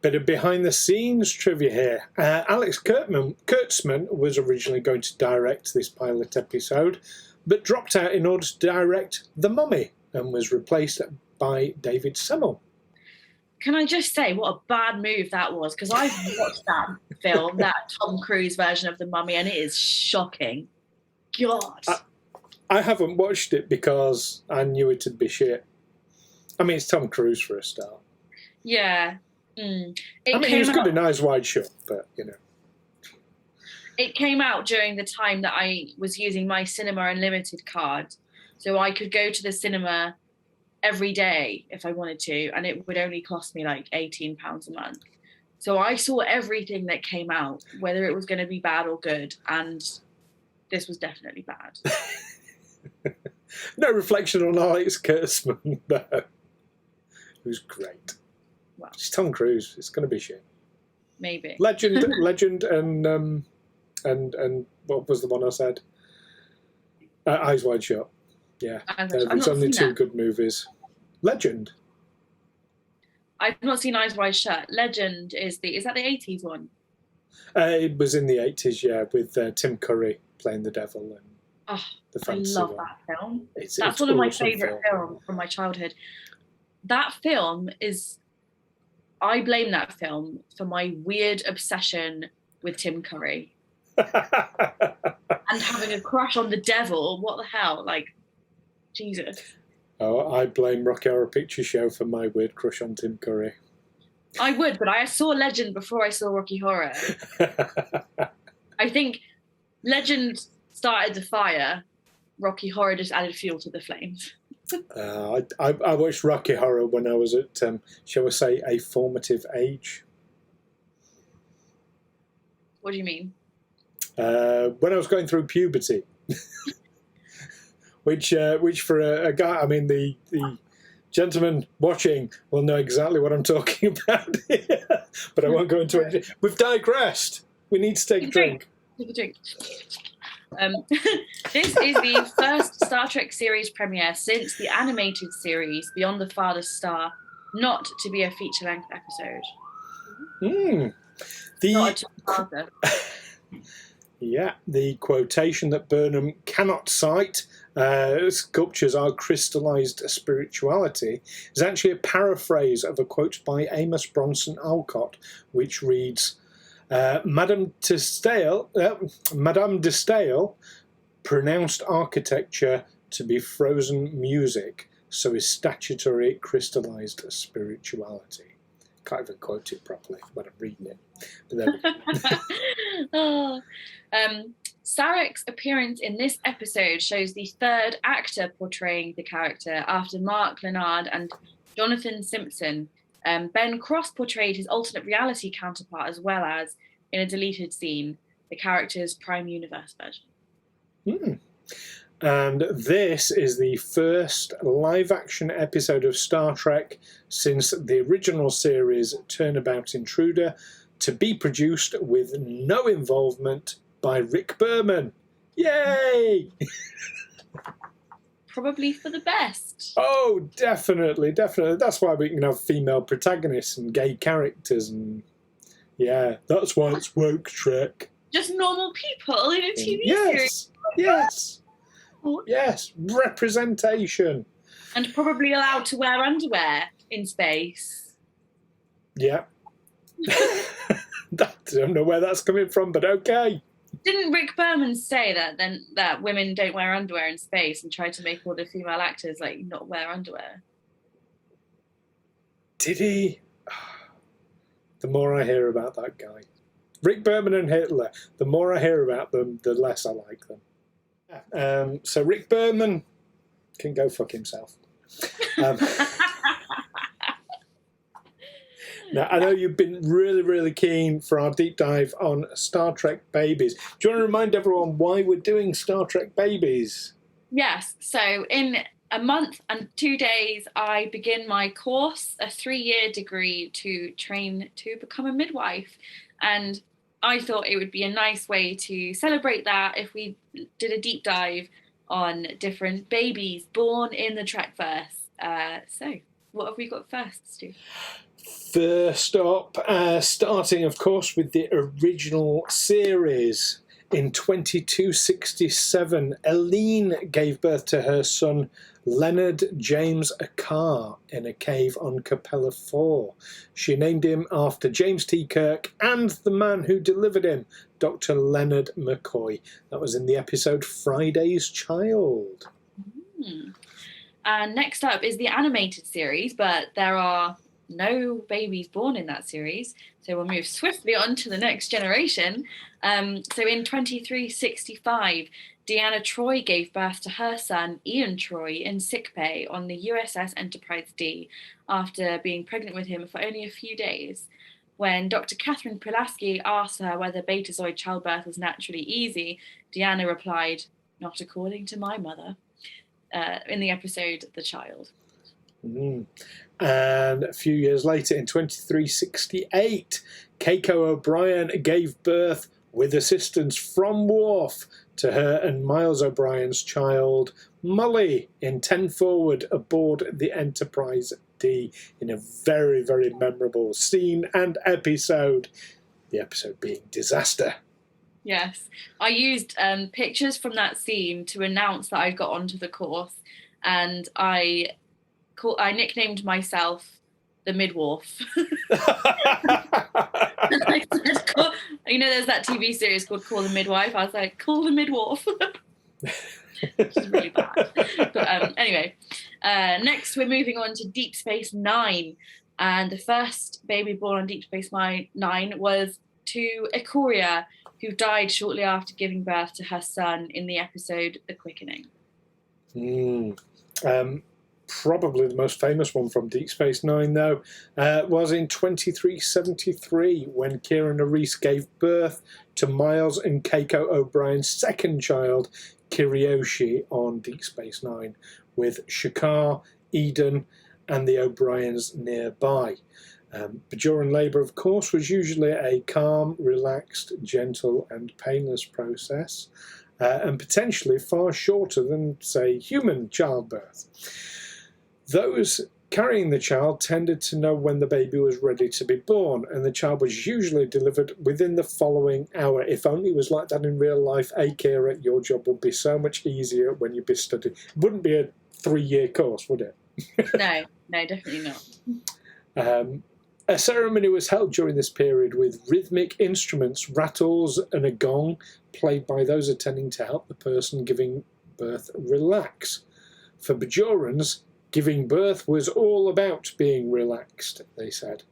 Bit of behind-the-scenes trivia here. Alex Kurtzman was originally going to direct this pilot episode, but dropped out in order to direct The Mummy and was replaced by David Semel. Can I just say what a bad move that was? Because I've watched that film, that Tom Cruise version of The Mummy, and it is shocking. God. I haven't watched it because I knew it'd be shit. I mean, it's Tom Cruise for a start. Yeah. He was good in Eyes Wide Shut, but, you know. It came out during the time that I was using my Cinema Unlimited card. So I could go to the cinema every day if I wanted to, and it would only cost me like £18 a month. So I saw everything that came out, whether it was going to be bad or good, and this was definitely bad. No reflection on Alex Kurtzman, no. It was great. Well, it's Tom Cruise. It's going to be shit. Maybe. Legend, and what was the one I said? Eyes Wide Shut. Yeah, there's only two good movies. Legend. I've not seen Eyes Wide Shut. Legend is that the 80s one? It was in the 80s, yeah, with Tim Curry playing the devil and the fantasy. I love that film. That's one of my favourite films from my childhood. That film is... I blame that film for my weird obsession with Tim Curry. And having a crush on the devil. What the hell? Like, Jesus. Oh, I blame Rocky Horror Picture Show for my weird crush on Tim Curry. I would, but I saw Legend before I saw Rocky Horror. I think Legend started the fire. Rocky Horror just added fuel to the flames. I watched Rocky Horror when I was at, shall we say, a formative age. What do you mean? When I was going through puberty. which for a guy, I mean, the gentleman watching will know exactly what I'm talking about here, but I won't go into it. We've digressed. We need to take a drink. Take a drink. This is the first Star Trek series premiere since the animated series Beyond the Farthest Star not to be a feature-length episode. The quotation that Burnham cannot cite, sculptures are crystallized spirituality, is actually a paraphrase of a quote by Amos Bronson Alcott, which reads, Madame de Stael pronounced architecture to be frozen music, so is statutory crystallized spirituality. Can't even quote it properly when I'm reading it. But there we go. Sarek's appearance in this episode shows the third actor portraying the character after Mark Lenard and Jonathan Simpson. Ben Cross portrayed his alternate reality counterpart as well as, in a deleted scene, the character's Prime Universe version. And this is the first live-action episode of Star Trek since the original series Turnabout Intruder to be produced with no involvement by Rick Berman. Yay! Probably for the best. Oh, definitely. That's why we can have female protagonists and gay characters, and yeah, that's why it's woke Trek. Just normal people in a TV series. Yes, representation. And probably allowed to wear underwear in space. Yeah. I don't know where that's coming from, but okay. Didn't Rick Berman say that women don't wear underwear in space, and tried to make all the female actors not wear underwear? Did he? The more I hear about that guy, Rick Berman and Hitler, the more I hear about them, the less I like them. So Rick Berman can go fuck himself. Now, I know you've been really, really keen for our deep dive on Star Trek Babies. Do you want to remind everyone why we're doing Star Trek Babies? Yes. So in a month and 2 days, I begin my course, a 3-year degree to train to become a midwife. And I thought it would be a nice way to celebrate that if we did a deep dive on different babies born in the Trekverse. So what have we got first, Stu? First up, starting, of course, with the original series. In 2267, Eline gave birth to her son, Leonard James Akar, in a cave on Capella 4. She named him after James T. Kirk and the man who delivered him, Dr. Leonard McCoy. That was in the episode Friday's Child. And next up is the animated series, but there are no babies born in that series, so we'll move swiftly on to the next generation. So in 2365, Deanna Troi gave birth to her son Ian Troi in sickbay on the USS Enterprise D after being pregnant with him for only a few days. When Dr. Catherine Pulaski asked her whether Betazoid childbirth was naturally easy, Deanna replied, "Not according to my mother," in the episode The Child. And a few years later, in 2368, Keiko O'Brien gave birth, with assistance from Worf, to her and Miles O'Brien's child, Molly, in 10 Forward aboard the Enterprise D, in a very, very memorable scene and episode, the episode being Disaster. Yes, I used pictures from that scene to announce that I got onto the course, and I nicknamed myself the Midwolf. I said, there's that TV series called Call the Midwife. I was like, call the Midwolf. Which is really bad. But anyway, next we're moving on to Deep Space Nine. And the first baby born on Deep Space Nine was to Ikoria, who died shortly after giving birth to her son in the episode The Quickening. Probably the most famous one from Deep Space Nine, though, was in 2373 when Kira Nerys gave birth to Miles and Keiko O'Brien's second child, Kiriyoshi, on Deep Space Nine, with Shakar, Eden, and the O'Briens nearby. Bajoran labour, of course, was usually a calm, relaxed, gentle, and painless process, and potentially far shorter than, say, human childbirth. Those carrying the child tended to know when the baby was ready to be born, and the child was usually delivered within the following hour. If only it was like that in real life, Kira, your job would be so much easier when you'd be studying. It wouldn't be a 3-year course, would it? No, definitely not. A ceremony was held during this period with rhythmic instruments, rattles and a gong, played by those attending to help the person giving birth relax. For Bajorans, giving birth was all about being relaxed, they said.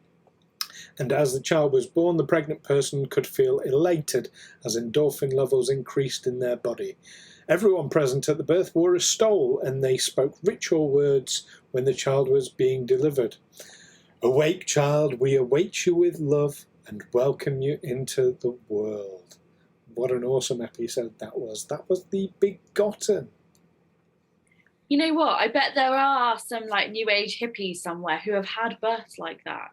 And as the child was born, the pregnant person could feel elated as endorphin levels increased in their body. Everyone present at the birth wore a stole, and they spoke ritual words when the child was being delivered. Awake, child, we await you with love and welcome you into the world. What an awesome episode that was. That was The Begotten. You know what? I bet there are some like new age hippies somewhere who have had births like that.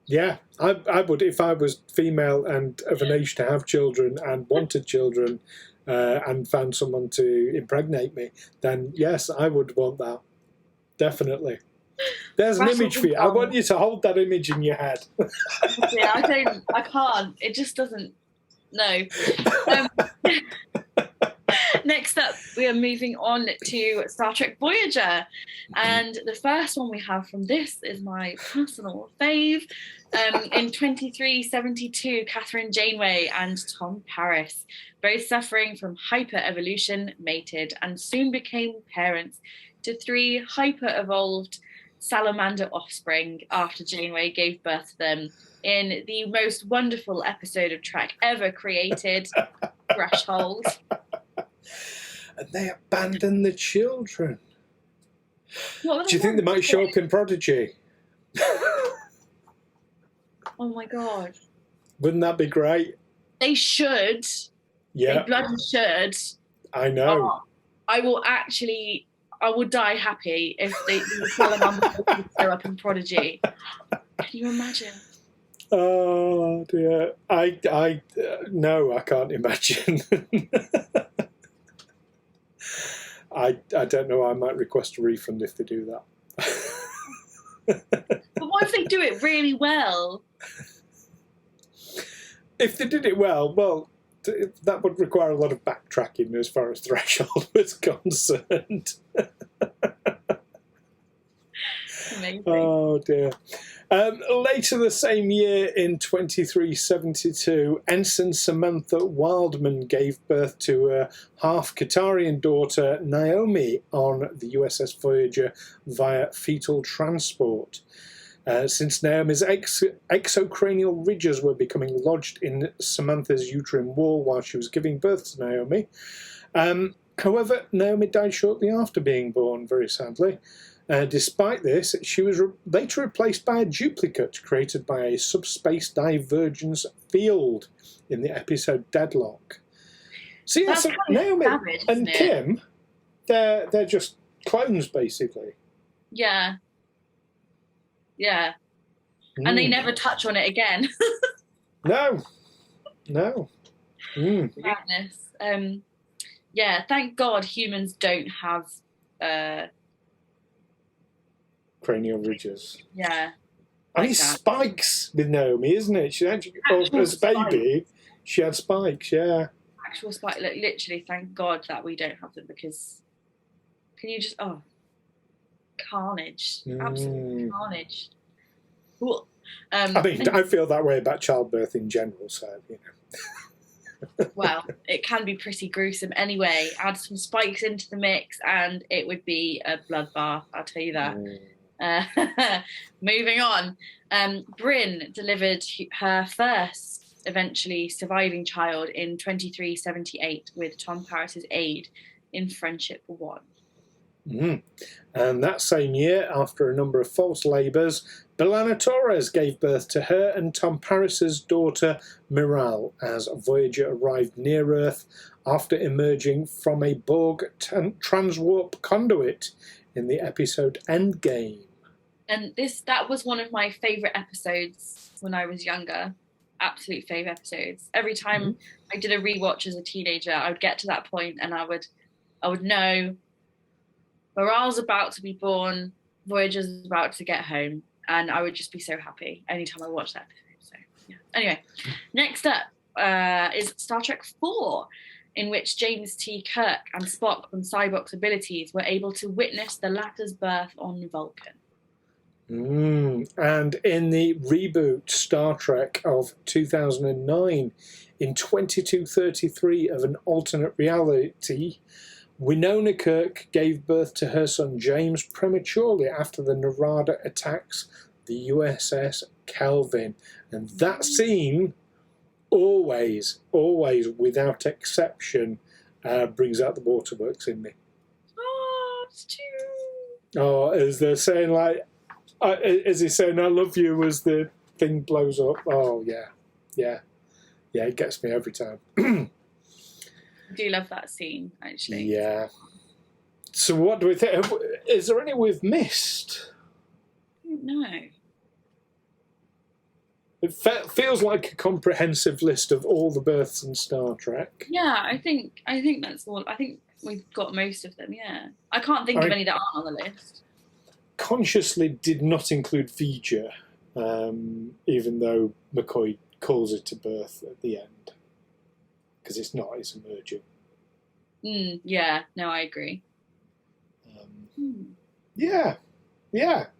Yeah, I would, if I was female and of an age to have children and wanted children and found someone to impregnate me, then yes, I would want that. Definitely. There's an image for you. I want you to hold that image in your head. Yeah, I can't. It just doesn't. No. Next up, we are moving on to Star Trek Voyager. And the first one we have from this is my personal fave. In 2372, Catherine Janeway and Tom Paris, both suffering from hyper-evolution, mated and soon became parents to 3 hyper-evolved salamander offspring after Janeway gave birth to them in the most wonderful episode of Trek ever created, Threshold. And they abandoned the children. Do you think they might show up in Prodigy? Oh my God. Wouldn't that be great? They should. Yeah. They bloody should. I know. I will die happy if the salamander show up in Prodigy. Can you imagine? Oh dear. No, I can't imagine. I don't know. I might request a refund if they do that. But what if they do it really well? If they did it well, that would require a lot of backtracking as far as Threshold was concerned. Amazing. Oh dear. Later the same year, in 2372, Ensign Samantha Wildman gave birth to a half-Qatarian daughter, Naomi, on the USS Voyager via fetal transport. Since Naomi's exocranial ridges were becoming lodged in Samantha's uterine wall while she was giving birth to Naomi. However, Naomi died shortly after being born, very sadly. Despite this, she was later replaced by a duplicate created by a subspace divergence field in the episode Deadlock. So yes, Naomi savage, and Kim, they're just clones, basically. Yeah. Yeah. And they never touch on it again. No. Madness. Yeah, thank God humans don't have cranial ridges. Yeah. I mean, spikes with Naomi, isn't it? She actually, as a baby, she had spikes, yeah. Actual spikes. Literally, thank God that we don't have them, because can you just, carnage. Absolute carnage. Cool. I mean, I feel that way about childbirth in general, so, you know. Well, it can be pretty gruesome anyway. Add some spikes into the mix and it would be a bloodbath, I'll tell you that. Moving on. Bryn delivered her first eventually surviving child in 2378 with Tom Paris's aid in Friendship 1. And that same year, after a number of false labours, B'Elanna Torres gave birth to her and Tom Paris's daughter Miral as Voyager arrived near Earth after emerging from a Borg transwarp conduit in the episode Endgame. And that was one of my favourite episodes when I was younger. Absolute favourite episodes. Every time I did a rewatch as a teenager, I would get to that point and I would know Miral's about to be born, Voyager's about to get home, and I would just be so happy anytime I watched that episode. So, yeah. Anyway, next up is Star Trek 4, in which James T. Kirk and Spock from Cyborg's abilities were able to witness the latter's birth on Vulcan. And in the reboot Star Trek of 2009, in 2233 of an alternate reality, Winona Kirk gave birth to her son James prematurely after the Narada attacks the USS Kelvin. And that scene always, without exception, brings out the waterworks in me. Oh, it's too... Oh, as they're saying, like, as he's saying, I love you as the thing blows up. Oh, yeah, it gets me every time. I do love that scene, actually. Yeah. So what do we think? Is there any we've missed? No. It feels like a comprehensive list of all the births in Star Trek. Yeah, I think that's all. I think we've got most of them, yeah. I can't think of any that aren't on the list. Consciously did not include V'Ger, even though McCoy calls it a birth at the end. Because it's not, it's emerging. Yeah, no, I agree. Yeah,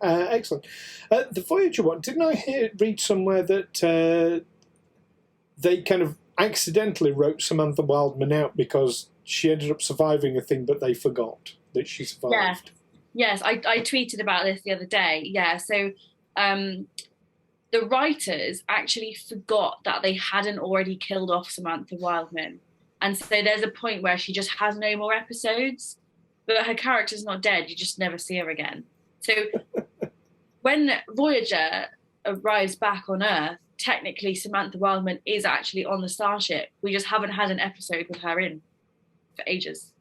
excellent. The Voyager one, didn't I read somewhere that they kind of accidentally wrote Samantha Wildman out because she ended up surviving a thing, but they forgot that she survived? Yeah. Yes, I tweeted about this the other day. Yeah, so the writers actually forgot that they hadn't already killed off Samantha Wildman. And so there's a point where she just has no more episodes, but her character's not dead. You just never see her again. So when Voyager arrives back on Earth, technically Samantha Wildman is actually on the starship. We just haven't had an episode with her in for ages.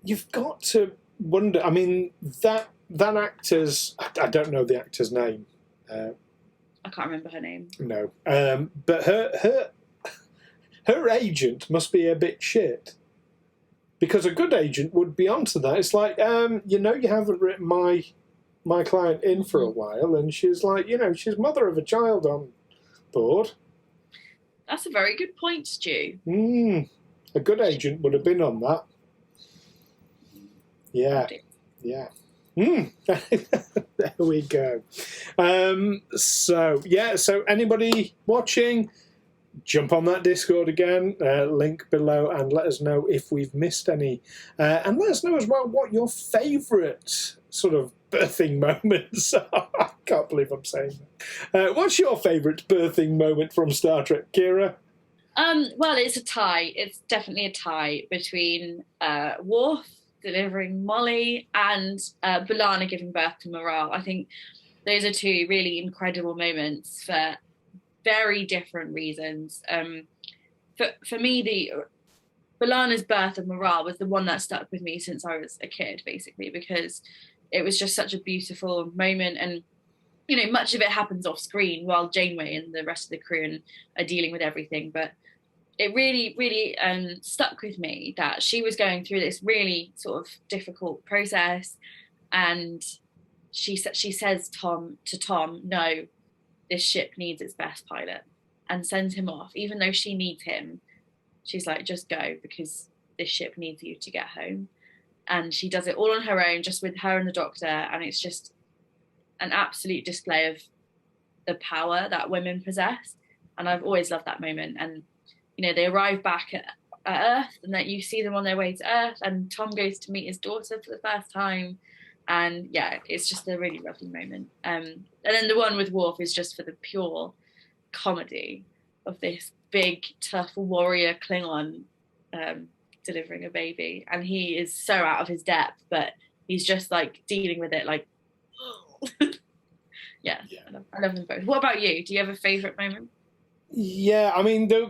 You've got to wonder. I mean, that actor's... I don't know the actor's name. I can't remember her name. No. But her agent must be a bit shit. Because a good agent would be onto that. It's like, you haven't written my client in for a while, and she's like, she's mother of a child on board. That's a very good point, Stu. A good agent would have been on that. Yeah. There we go. So anybody watching, jump on that Discord again, link below, and let us know if we've missed any. And let us know as well what your favourite sort of birthing moments are. I can't believe I'm saying that. What's your favourite birthing moment from Star Trek, Kira? Well, it's a tie. It's definitely a tie between Worf delivering Molly and B'Elanna giving birth to Morale. I think those are two really incredible moments for very different reasons. For me, the B'Elanna's birth of Morale was the one that stuck with me since I was a kid, basically, because it was just such a beautiful moment. And, much of it happens off screen while Janeway and the rest of the crew are dealing with everything. But it really, really stuck with me that she was going through this really sort of difficult process. And she says to Tom, no, this ship needs its best pilot, and sends him off. Even though she needs him, she's like, just go, because this ship needs you to get home. And she does it all on her own, just with her and the doctor. And it's just an absolute display of the power that women possess. And I've always loved that moment. And, they arrive back at Earth, and that you see them on their way to Earth, and Tom goes to meet his daughter for the first time. And yeah, it's just a really lovely moment. And then the one with Worf is just for the pure comedy of this big, tough warrior Klingon delivering a baby. And he is so out of his depth, but he's just like dealing with it like, yeah. I love them both. What about you? Do you have a favourite moment? Yeah, I mean, the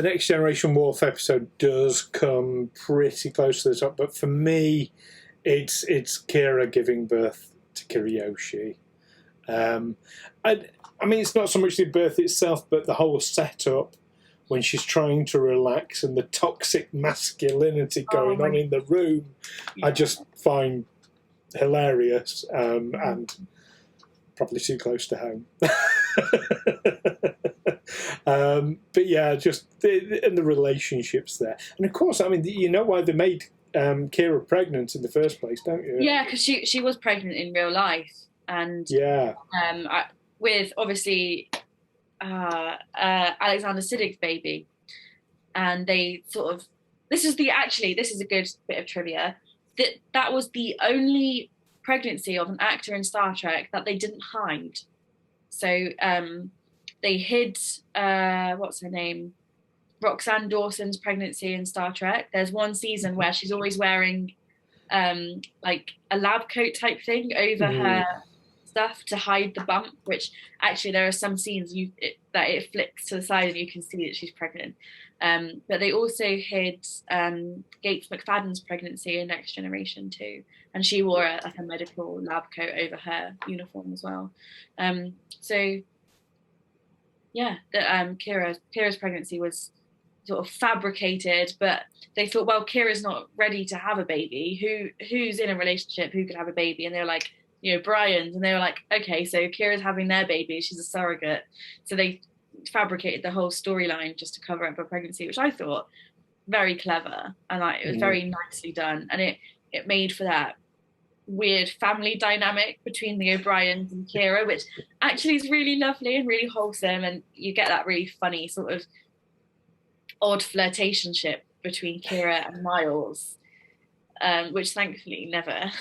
Next Generation Worf episode does come pretty close to the top, but for me, it's Kira giving birth to Kiriyoshi. I mean, it's not so much the birth itself, but the whole setup when she's trying to relax and the toxic masculinity going on in the room. Yeah. I just find hilarious and probably too close to home. But yeah, just and the relationships there. And of course, I mean, why they made Kira pregnant in the first place, don't you? Yeah, because she was pregnant in real life, and Yeah. With obviously Alexander Siddig's baby, and they sort of this is a good bit of trivia that was the only pregnancy of an actor in Star Trek that they didn't hide. So they hid what's her name, Roxanne Dawson's pregnancy in Star Trek. There's one season where she's always wearing like a lab coat type thing over her stuff to hide the bump, which actually there are some scenes that it flicks to the side and you can see that she's pregnant. But they also hid Gates McFadden's pregnancy in Next Generation too, and she wore a medical lab coat over her uniform as well. So yeah, Kira's pregnancy was sort of fabricated, but they thought, well, Kira's not ready to have a baby. Who's in a relationship who could have a baby? And they were like, Brian's, and they were like, okay, so Kira's having their baby, she's a surrogate. So they fabricated the whole storyline just to cover up her pregnancy, which I thought very clever, and it was very nicely done, and it made for that weird family dynamic between the O'Briens and Kira, which actually is really lovely and really wholesome, and you get that really funny sort of odd flirtationship between Kira and Miles, which thankfully never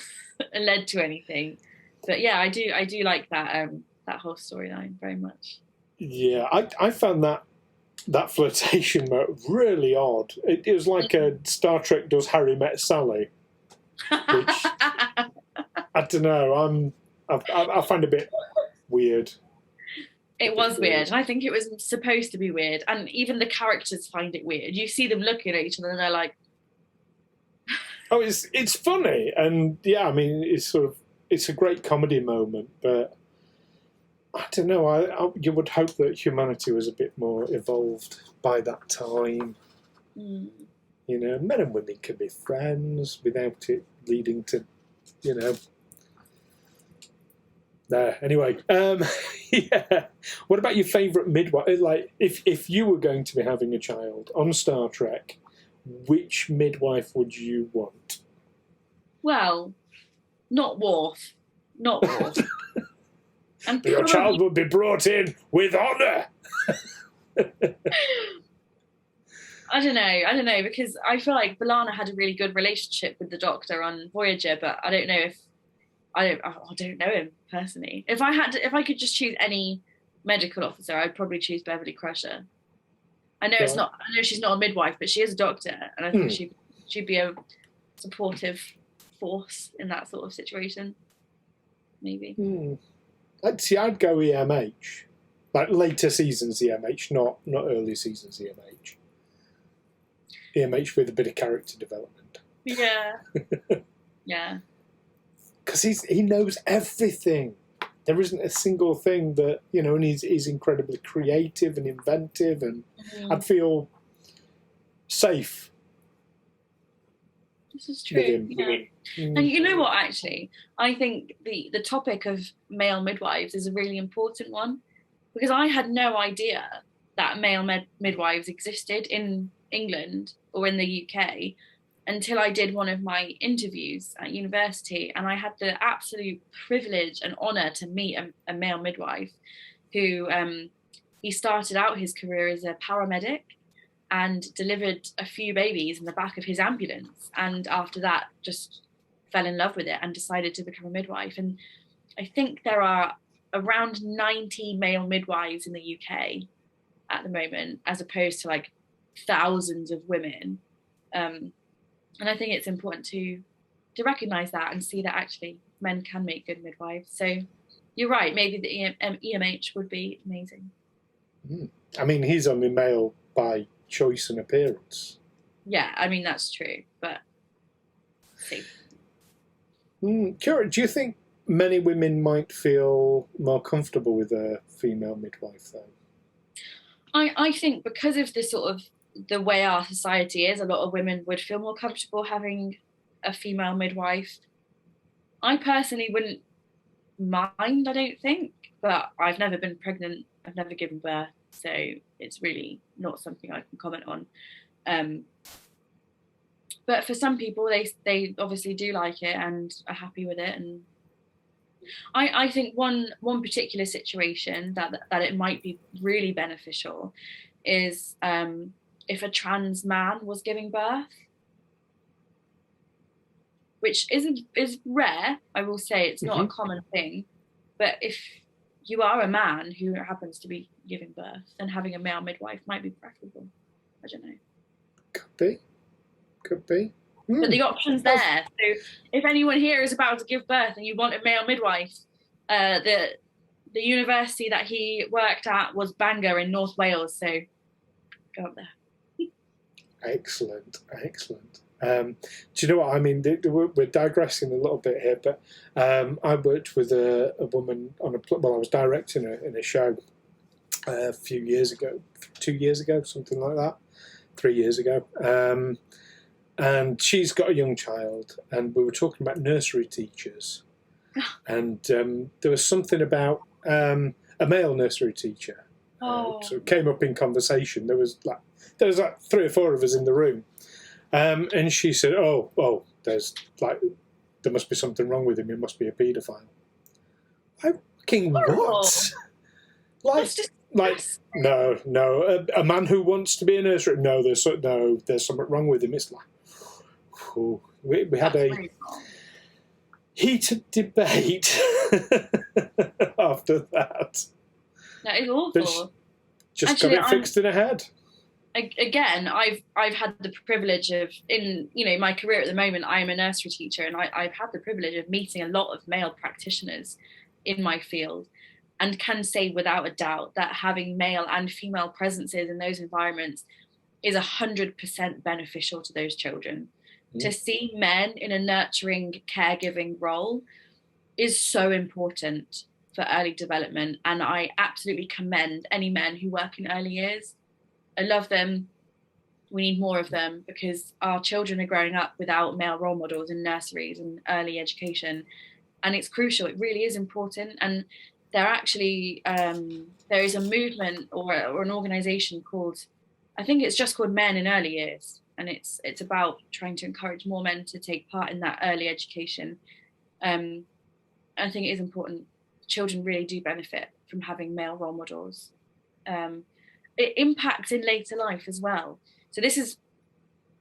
led to anything. But yeah, I do like that whole storyline very much. Yeah, I found that flirtation really odd. It was like a Star Trek does Harry Met Sally, which I don't know. I find a bit weird. It was weird, and I think it was supposed to be weird, and even the characters find it weird. You see them looking at each other, and they're like, "Oh, it's funny," and yeah, I mean, it's a great comedy moment, but I don't know. You would hope that humanity was a bit more evolved by that time. Men and women can be friends without it leading to, Anyway, yeah. What about your favourite midwife? Like, if you were going to be having a child on Star Trek, which midwife would you want? Well, not Worf. Not Worf. And your child would be brought in with honour. I don't know, because I feel like B'Elanna had a really good relationship with the Doctor on Voyager, but I don't know if I don't know him personally. If I could just choose any medical officer, I'd probably choose Beverly Crusher. I know she's not a midwife, but she is a doctor, and I think she'd be a supportive force in that sort of situation. Maybe. I'd go EMH, like later seasons EMH, not early seasons EMH. EMH with a bit of character development. Yeah. Yeah. Because he knows everything. There isn't a single thing that, and he's incredibly creative and inventive, and I'd feel safe. This is true. Yeah. And you know what, actually? I think the topic of male midwives is a really important one, because I had no idea that male midwives existed in England or in the UK until I did one of my interviews at university, and I had the absolute privilege and honour to meet a male midwife who he started out his career as a paramedic and delivered a few babies in the back of his ambulance, and after that just fell in love with it and decided to become a midwife. And I think there are around 90 male midwives in the UK at the moment, as opposed to like thousands of women. And I think it's important to recognise that and see that actually men can make good midwives. So you're right, maybe the EMH would be amazing. I mean, he's only male by choice and appearance. Yeah, I mean, that's true, but see. Kira, do you think many women might feel more comfortable with a female midwife, though? I think because of the sort of the way our society is, a lot of women would feel more comfortable having a female midwife. I personally wouldn't mind, I don't think, but I've never been pregnant, I've never given birth, so it's really not something I can comment on. But for some people, they obviously do like it and are happy with it. And I think one particular situation that it might be really beneficial is if a trans man was giving birth, which is rare. I will say it's not a common thing, but if you are a man who happens to be giving birth, then having a male midwife might be preferable. I don't know. Could be. But the option's there. So if anyone here is about to give birth and you want a male midwife, the university that he worked at was Bangor in North Wales. So go up there. Excellent. Do you know what I mean? We're digressing a little bit here, but I worked with a woman I was directing in a show a few years ago, 2 years ago, something like that, 3 years ago. And she's got a young child, and we were talking about nursery teachers. And there was something about a male nursery teacher. So it came up in conversation. There was like 3 or 4 of us in the room. And she said, oh, there must be something wrong with him. He must be a paedophile. I fucking what? No. A man who wants to be a nursery. No, there's something wrong with him. It's like, we had a heated debate after that. That is awful. Just got it fixed in her head. Again, I've had the privilege of, in my career at the moment, I am a nursery teacher, and I've had the privilege of meeting a lot of male practitioners in my field, and can say without a doubt that having male and female presences in those environments is 100% beneficial to those children. To see men in a nurturing, caregiving role is so important for early development, and I absolutely commend any men who work in early years. I love them. We need more of them, because our children are growing up without male role models in nurseries and early education, and it's crucial. It really is important. And there is a movement or an organization called, I think it's just called Men in Early Years, and it's about trying to encourage more men to take part in that early education. I think it is important. Children really do benefit from having male role models. It impacts in later life as well. So this is,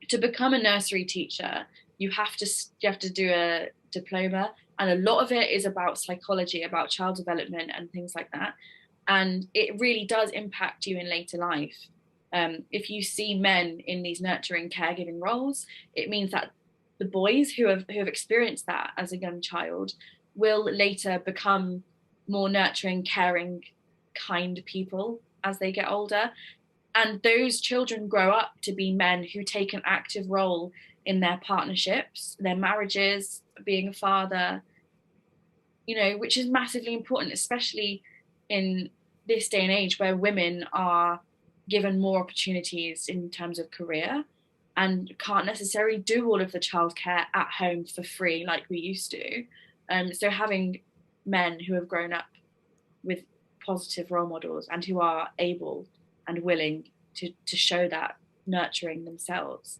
to become a nursery teacher, you have to do a diploma, and a lot of it is about psychology, about child development and things like that. And it really does impact you in later life. If you see men in these nurturing, caregiving roles, it means that the boys who have experienced that as a young child will later become more nurturing, caring, kind people as they get older. And those children grow up to be men who take an active role in their partnerships, their marriages, being a father, which is massively important, especially in this day and age where women are given more opportunities in terms of career and can't necessarily do all of the childcare at home for free like we used to. So having men who have grown up with positive role models and who are able and willing to show that nurturing themselves,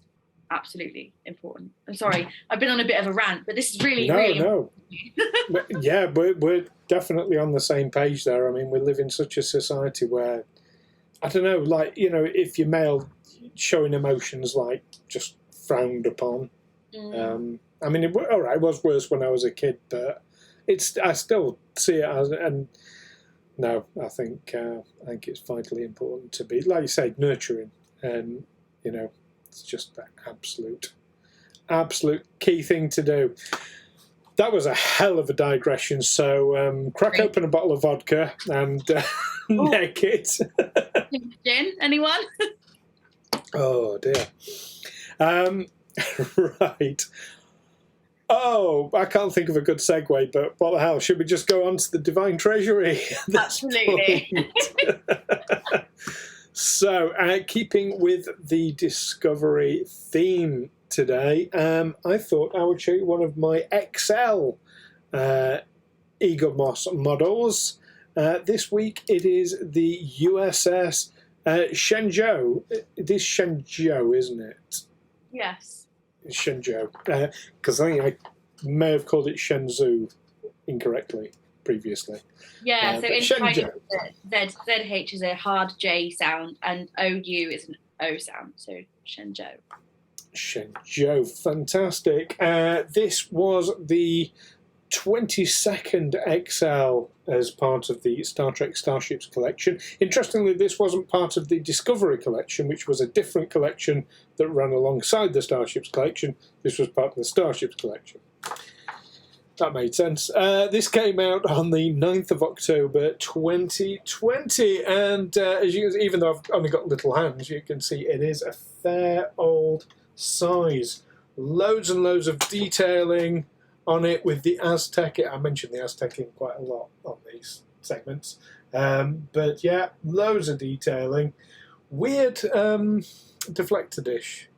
absolutely important. I'm sorry, I've been on a bit of a rant, but this is really No. Yeah, we're definitely on the same page there. I mean, we live in such a society where, I don't know, if you're male, showing emotions just frowned upon. I mean, it was worse when I was a kid, but I still see it as, and no, I think it's vitally important to be, like you say, nurturing, and it's just that absolute key thing to do. That was a hell of a digression. So crack open a bottle of vodka and neck it. Gin, anyone? Oh dear. Right. Oh, I can't think of a good segue, but what the hell? Should we just go on to the Divine Treasury? Absolutely. So, keeping with the Discovery theme today, I thought I would show you one of my XL EGOMOS models. This week it is the USS Shenzhou. It is Shenzhou, isn't it? Yes. Shenzhou. Because I think I may have called it Shenzhou incorrectly previously. Yeah, so in Shenzhou. ZH is a hard J sound and OU is an O sound, so Shenzhou. Shenzhou, fantastic. This was the 22nd XL as part of the Star Trek Starships collection. Interestingly, this wasn't part of the Discovery collection, which was a different collection that ran alongside the Starships collection. This was part of the Starships collection. That made sense. This came out on the 9th of October 2020, and as you, even though I've only got little hands, you can see it is a fair old size. Loads and loads of detailing on it with the Aztec. I mentioned the Aztecing quite a lot on these segments. But yeah, loads of detailing. Weird deflector dish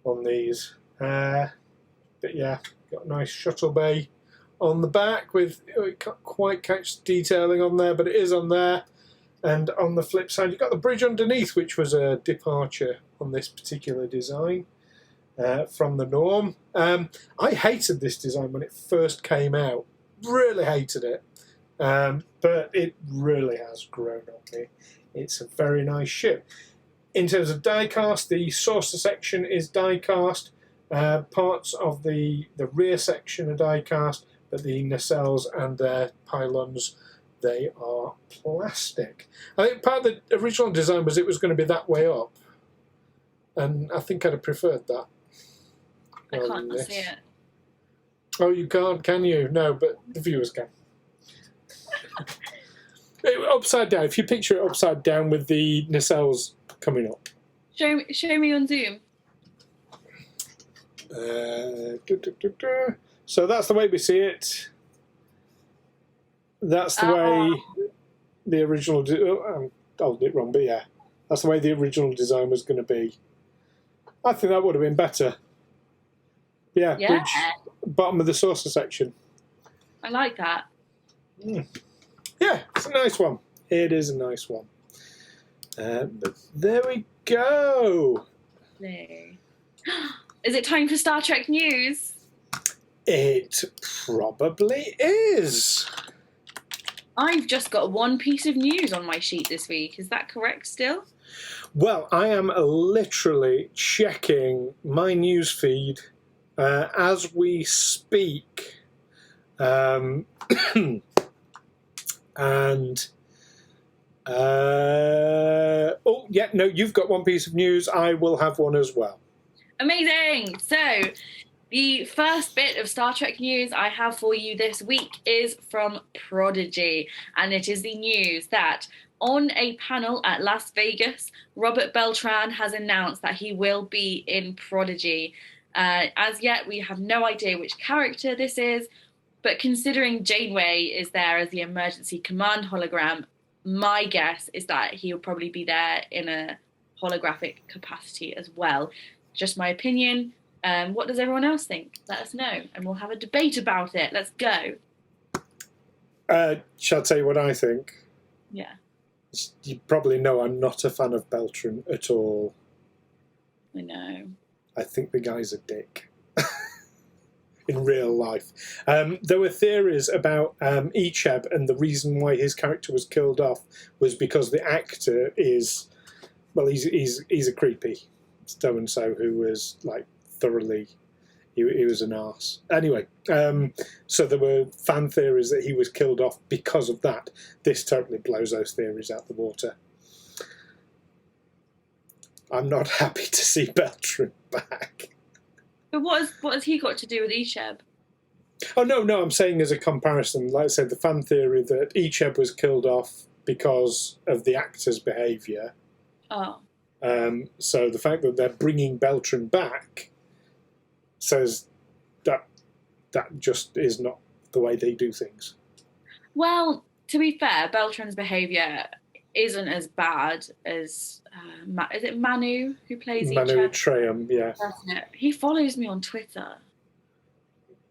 on these. But yeah, got a nice shuttle bay on the back with, it can't quite catch detailing on there, but it is on there. And on the flip side, you've got the bridge underneath, which was a departure on this particular design. From the norm. I hated this design when it first came out. Really hated it. But it really has grown on me. It's a very nice ship. In terms of die-cast, the saucer section is die-cast. Parts of the rear section are die-cast, but the nacelles and their pylons, they are plastic. I think part of the original design was it was going to be that way up. And I think I'd have preferred that. I can't see it. Oh, you can't, can you? No, but the viewers can. Upside down. If you picture it upside down with the nacelles coming up. Show me on Zoom. So that's the way we see it. That's the way the original... I did it wrong, but yeah. That's the way the original design was going to be. I think that would have been better. Yeah, bridge, bottom of the saucer section. I like that. Yeah, it's a nice one. It is a nice one. But there we go. Is it time for Star Trek news? It probably is. I've just got one piece of news on my sheet this week. Is that correct still? Well, I am literally checking my news feed as we speak, and oh yeah, no, you've got one piece of news. I will have one as well. Amazing. So the first bit of Star Trek news I have for you this week is from Prodigy, and it is the news that on a panel at Las Vegas, Robert Beltran has announced that he will be in Prodigy. As yet, we have no idea which character this is, but considering Janeway is there as the emergency command hologram, my guess is that he'll probably be there in a holographic capacity as well. Just my opinion. What does everyone else think? Let us know, and we'll have a debate about it. Let's go. Shall I tell you what I think? Yeah. You probably know I'm not a fan of Beltran at all. I know. I think the guy's a dick. In real life. There were theories about Icheb, and the reason why his character was killed off was because the actor is, well, he's a creepy so-and-so who was like thoroughly, he was an arse. Anyway, so there were fan theories that he was killed off because of that. This totally blows those theories out the water. I'm not happy to see Beltran back. But what has he got to do with Icheb? Oh, no, I'm saying as a comparison, like I said, the fan theory that Icheb was killed off because of the actor's behaviour. Oh. So the fact that they're bringing Beltran back says that just is not the way they do things. Well, to be fair, Beltran's behaviour isn't as bad as is it Manu who plays Manu Trayum, yeah. He follows me on Twitter.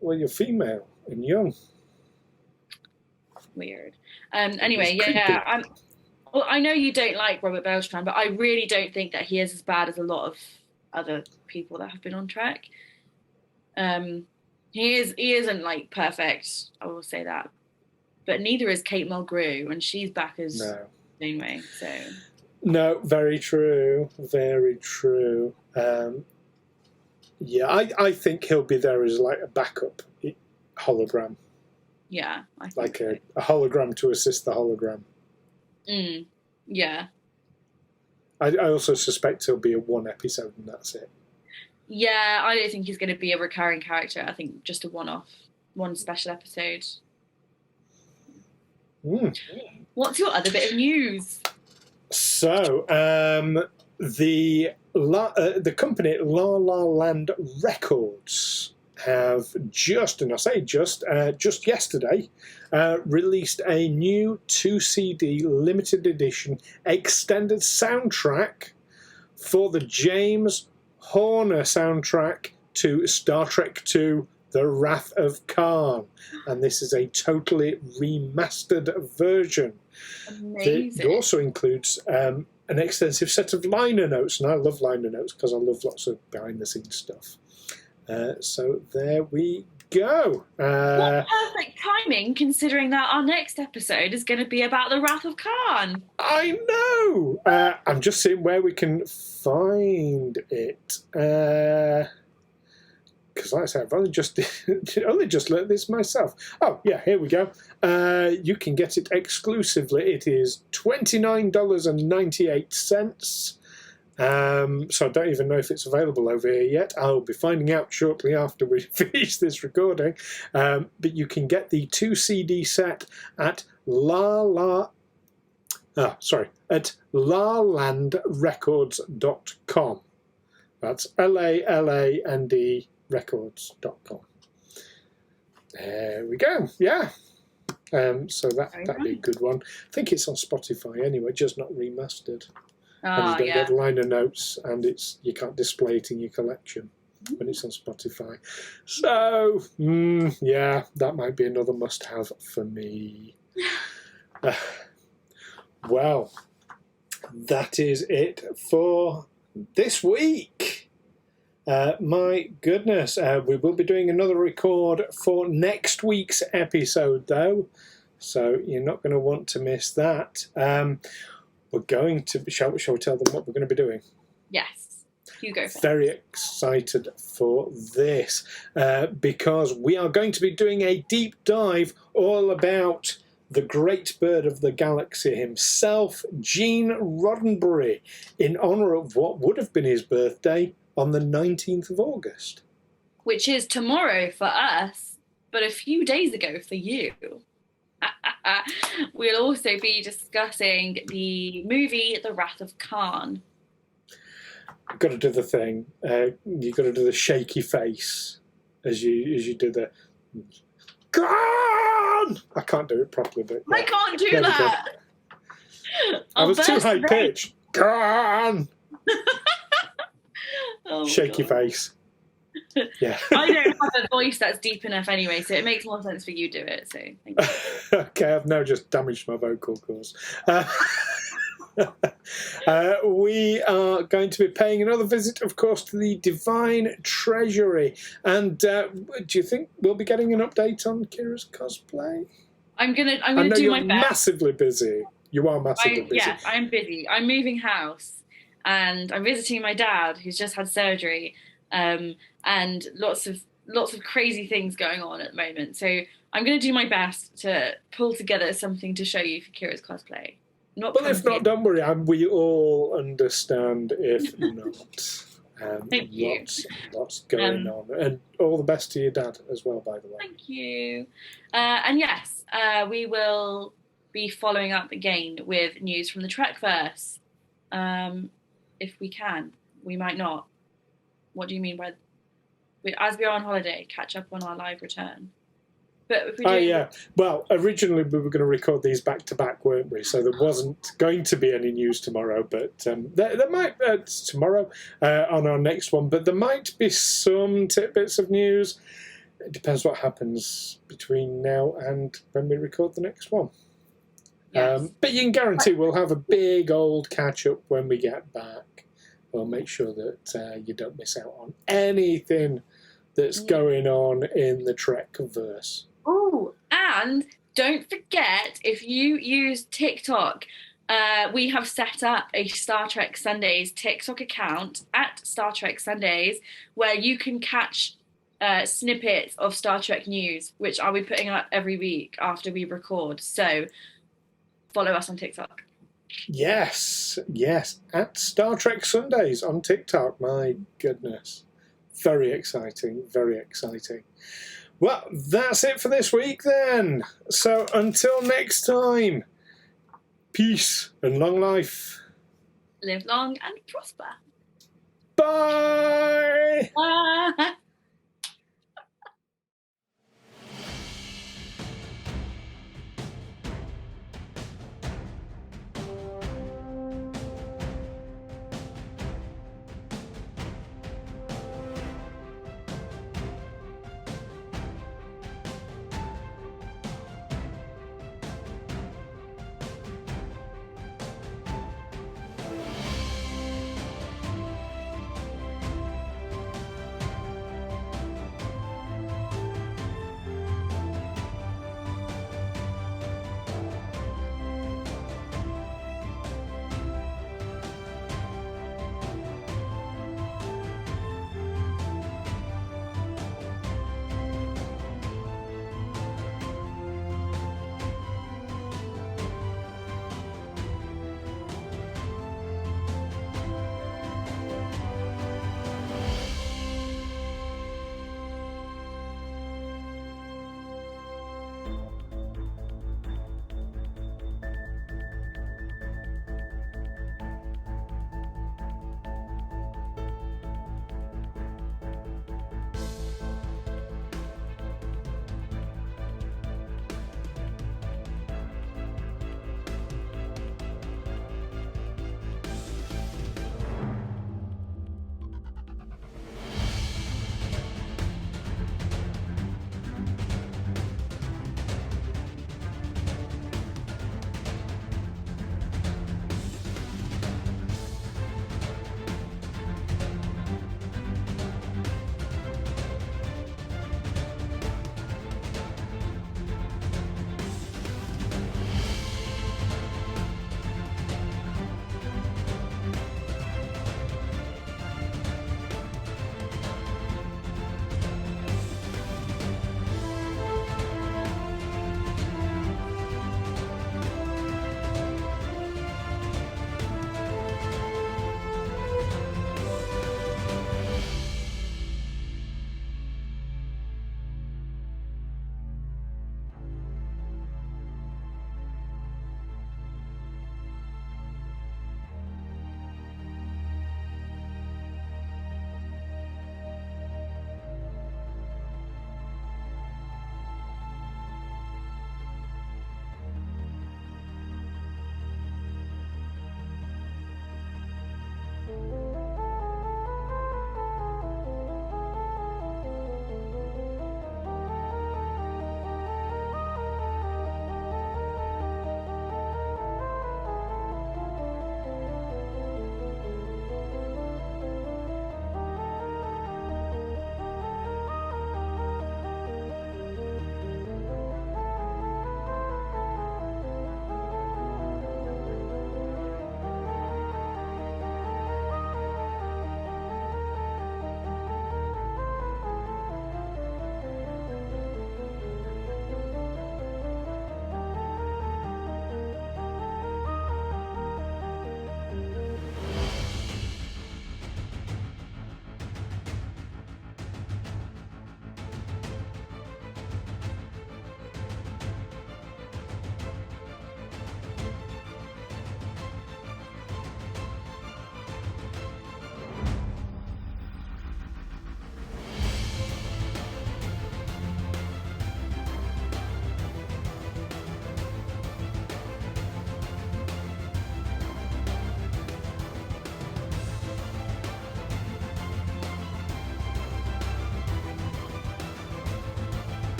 Well, you're female and young. Weird. Anyway, yeah. Well, I know you don't like Robert Beltran, but I really don't think that he is as bad as a lot of other people that have been on Trek. He isn't like perfect. I will say that, but neither is Kate Mulgrew, and she's back as Janeway. So no, very true, very true. Yeah, I think he'll be there as like a backup hologram. Yeah, I think like a hologram to assist the hologram. Yeah. I also suspect he'll be a one episode and that's it. Yeah, I don't think he's going to be a recurring character. I think just a one-off, one special episode. What's your other bit of news? So, the company La La Land Records have just yesterday released a new 2 CD limited edition extended soundtrack for the James Horner soundtrack to Star Trek II The Wrath of Khan, and this is a totally remastered version. Amazing. It also includes an extensive set of liner notes, and I love liner notes because I love lots of behind the scenes stuff. So there we go. What perfect timing, considering that our next episode is going to be about the Wrath of Khan. I know. I'm just seeing where we can find it. Because like I said, I've only just learned this myself. Oh, yeah, here we go. You can get it exclusively. It is $29.98. So I don't even know if it's available over here yet. I'll be finding out shortly after we finish this recording. But you can get the 2 CD set at lalandrecords.com. That's LALAND records.com. There we go. Yeah. So that'd be a good one. I think it's on Spotify anyway, just not remastered. And you don't get liner notes, and you can't display it in your collection when it's on Spotify. So, yeah, that might be another must-have for me. Well, that is it for this week. My goodness, we will be doing another record for next week's episode, though, so you're not going to want to miss that. We're going to... Shall we tell them what we're going to be doing? Yes. You go first. Very excited for this because we are going to be doing a deep dive all about the great bird of the galaxy himself, Gene Roddenberry, in honour of what would have been his birthday on the 19th of August. Which is tomorrow for us, but a few days ago for you. We'll also be discussing the movie The Wrath of Khan. You've got to do the thing. You've got to do the shaky face as you do the Khan! I can't do it properly, but yeah. I can't do that. I was too high pitched. Khan! Shaky face. Yeah. I don't have a voice that's deep enough anyway, so it makes more sense for you to do it. So thank you. Okay, I've now just damaged my vocal cords. We are going to be paying another visit, of course, to the Divine Treasury. And do you think we'll be getting an update on Kira's cosplay? I'm gonna do my best. You're massively busy. You are massively busy. Yes, I'm busy. I'm moving house, and I'm visiting my dad, who's just had surgery. And lots of crazy things going on at the moment. So I'm going to do my best to pull together something to show you for Kira's cosplay. Well, if not, don't worry. We all understand if not. Thank you. Lots going on. And all the best to your dad as well, by the way. Thank you. And yes, we will be following up again with news from the Trekverse. If we can. We might not. What do you mean by... As we are on holiday, catch up on our live return. But if we do... yeah. Well, originally we were going to record these back to back, weren't we? So there wasn't going to be any news tomorrow, but there might tomorrow on our next one. But there might be some tidbits of news. It depends what happens between now and when we record the next one. Yes. But you can guarantee we'll have a big old catch up when we get back. We'll make sure that you don't miss out on anything that's going on in the Trekverse. Oh, and don't forget, if you use TikTok, we have set up a Star Trek Sundays TikTok account at Star Trek Sundays, where you can catch snippets of Star Trek news, which I'll be putting up every week after we record. So follow us on TikTok. Yes, at Star Trek Sundays on TikTok. My goodness. Very exciting, very exciting. Well, that's it for this week then. So until next time, peace and long life. Live long and prosper. Bye! Bye!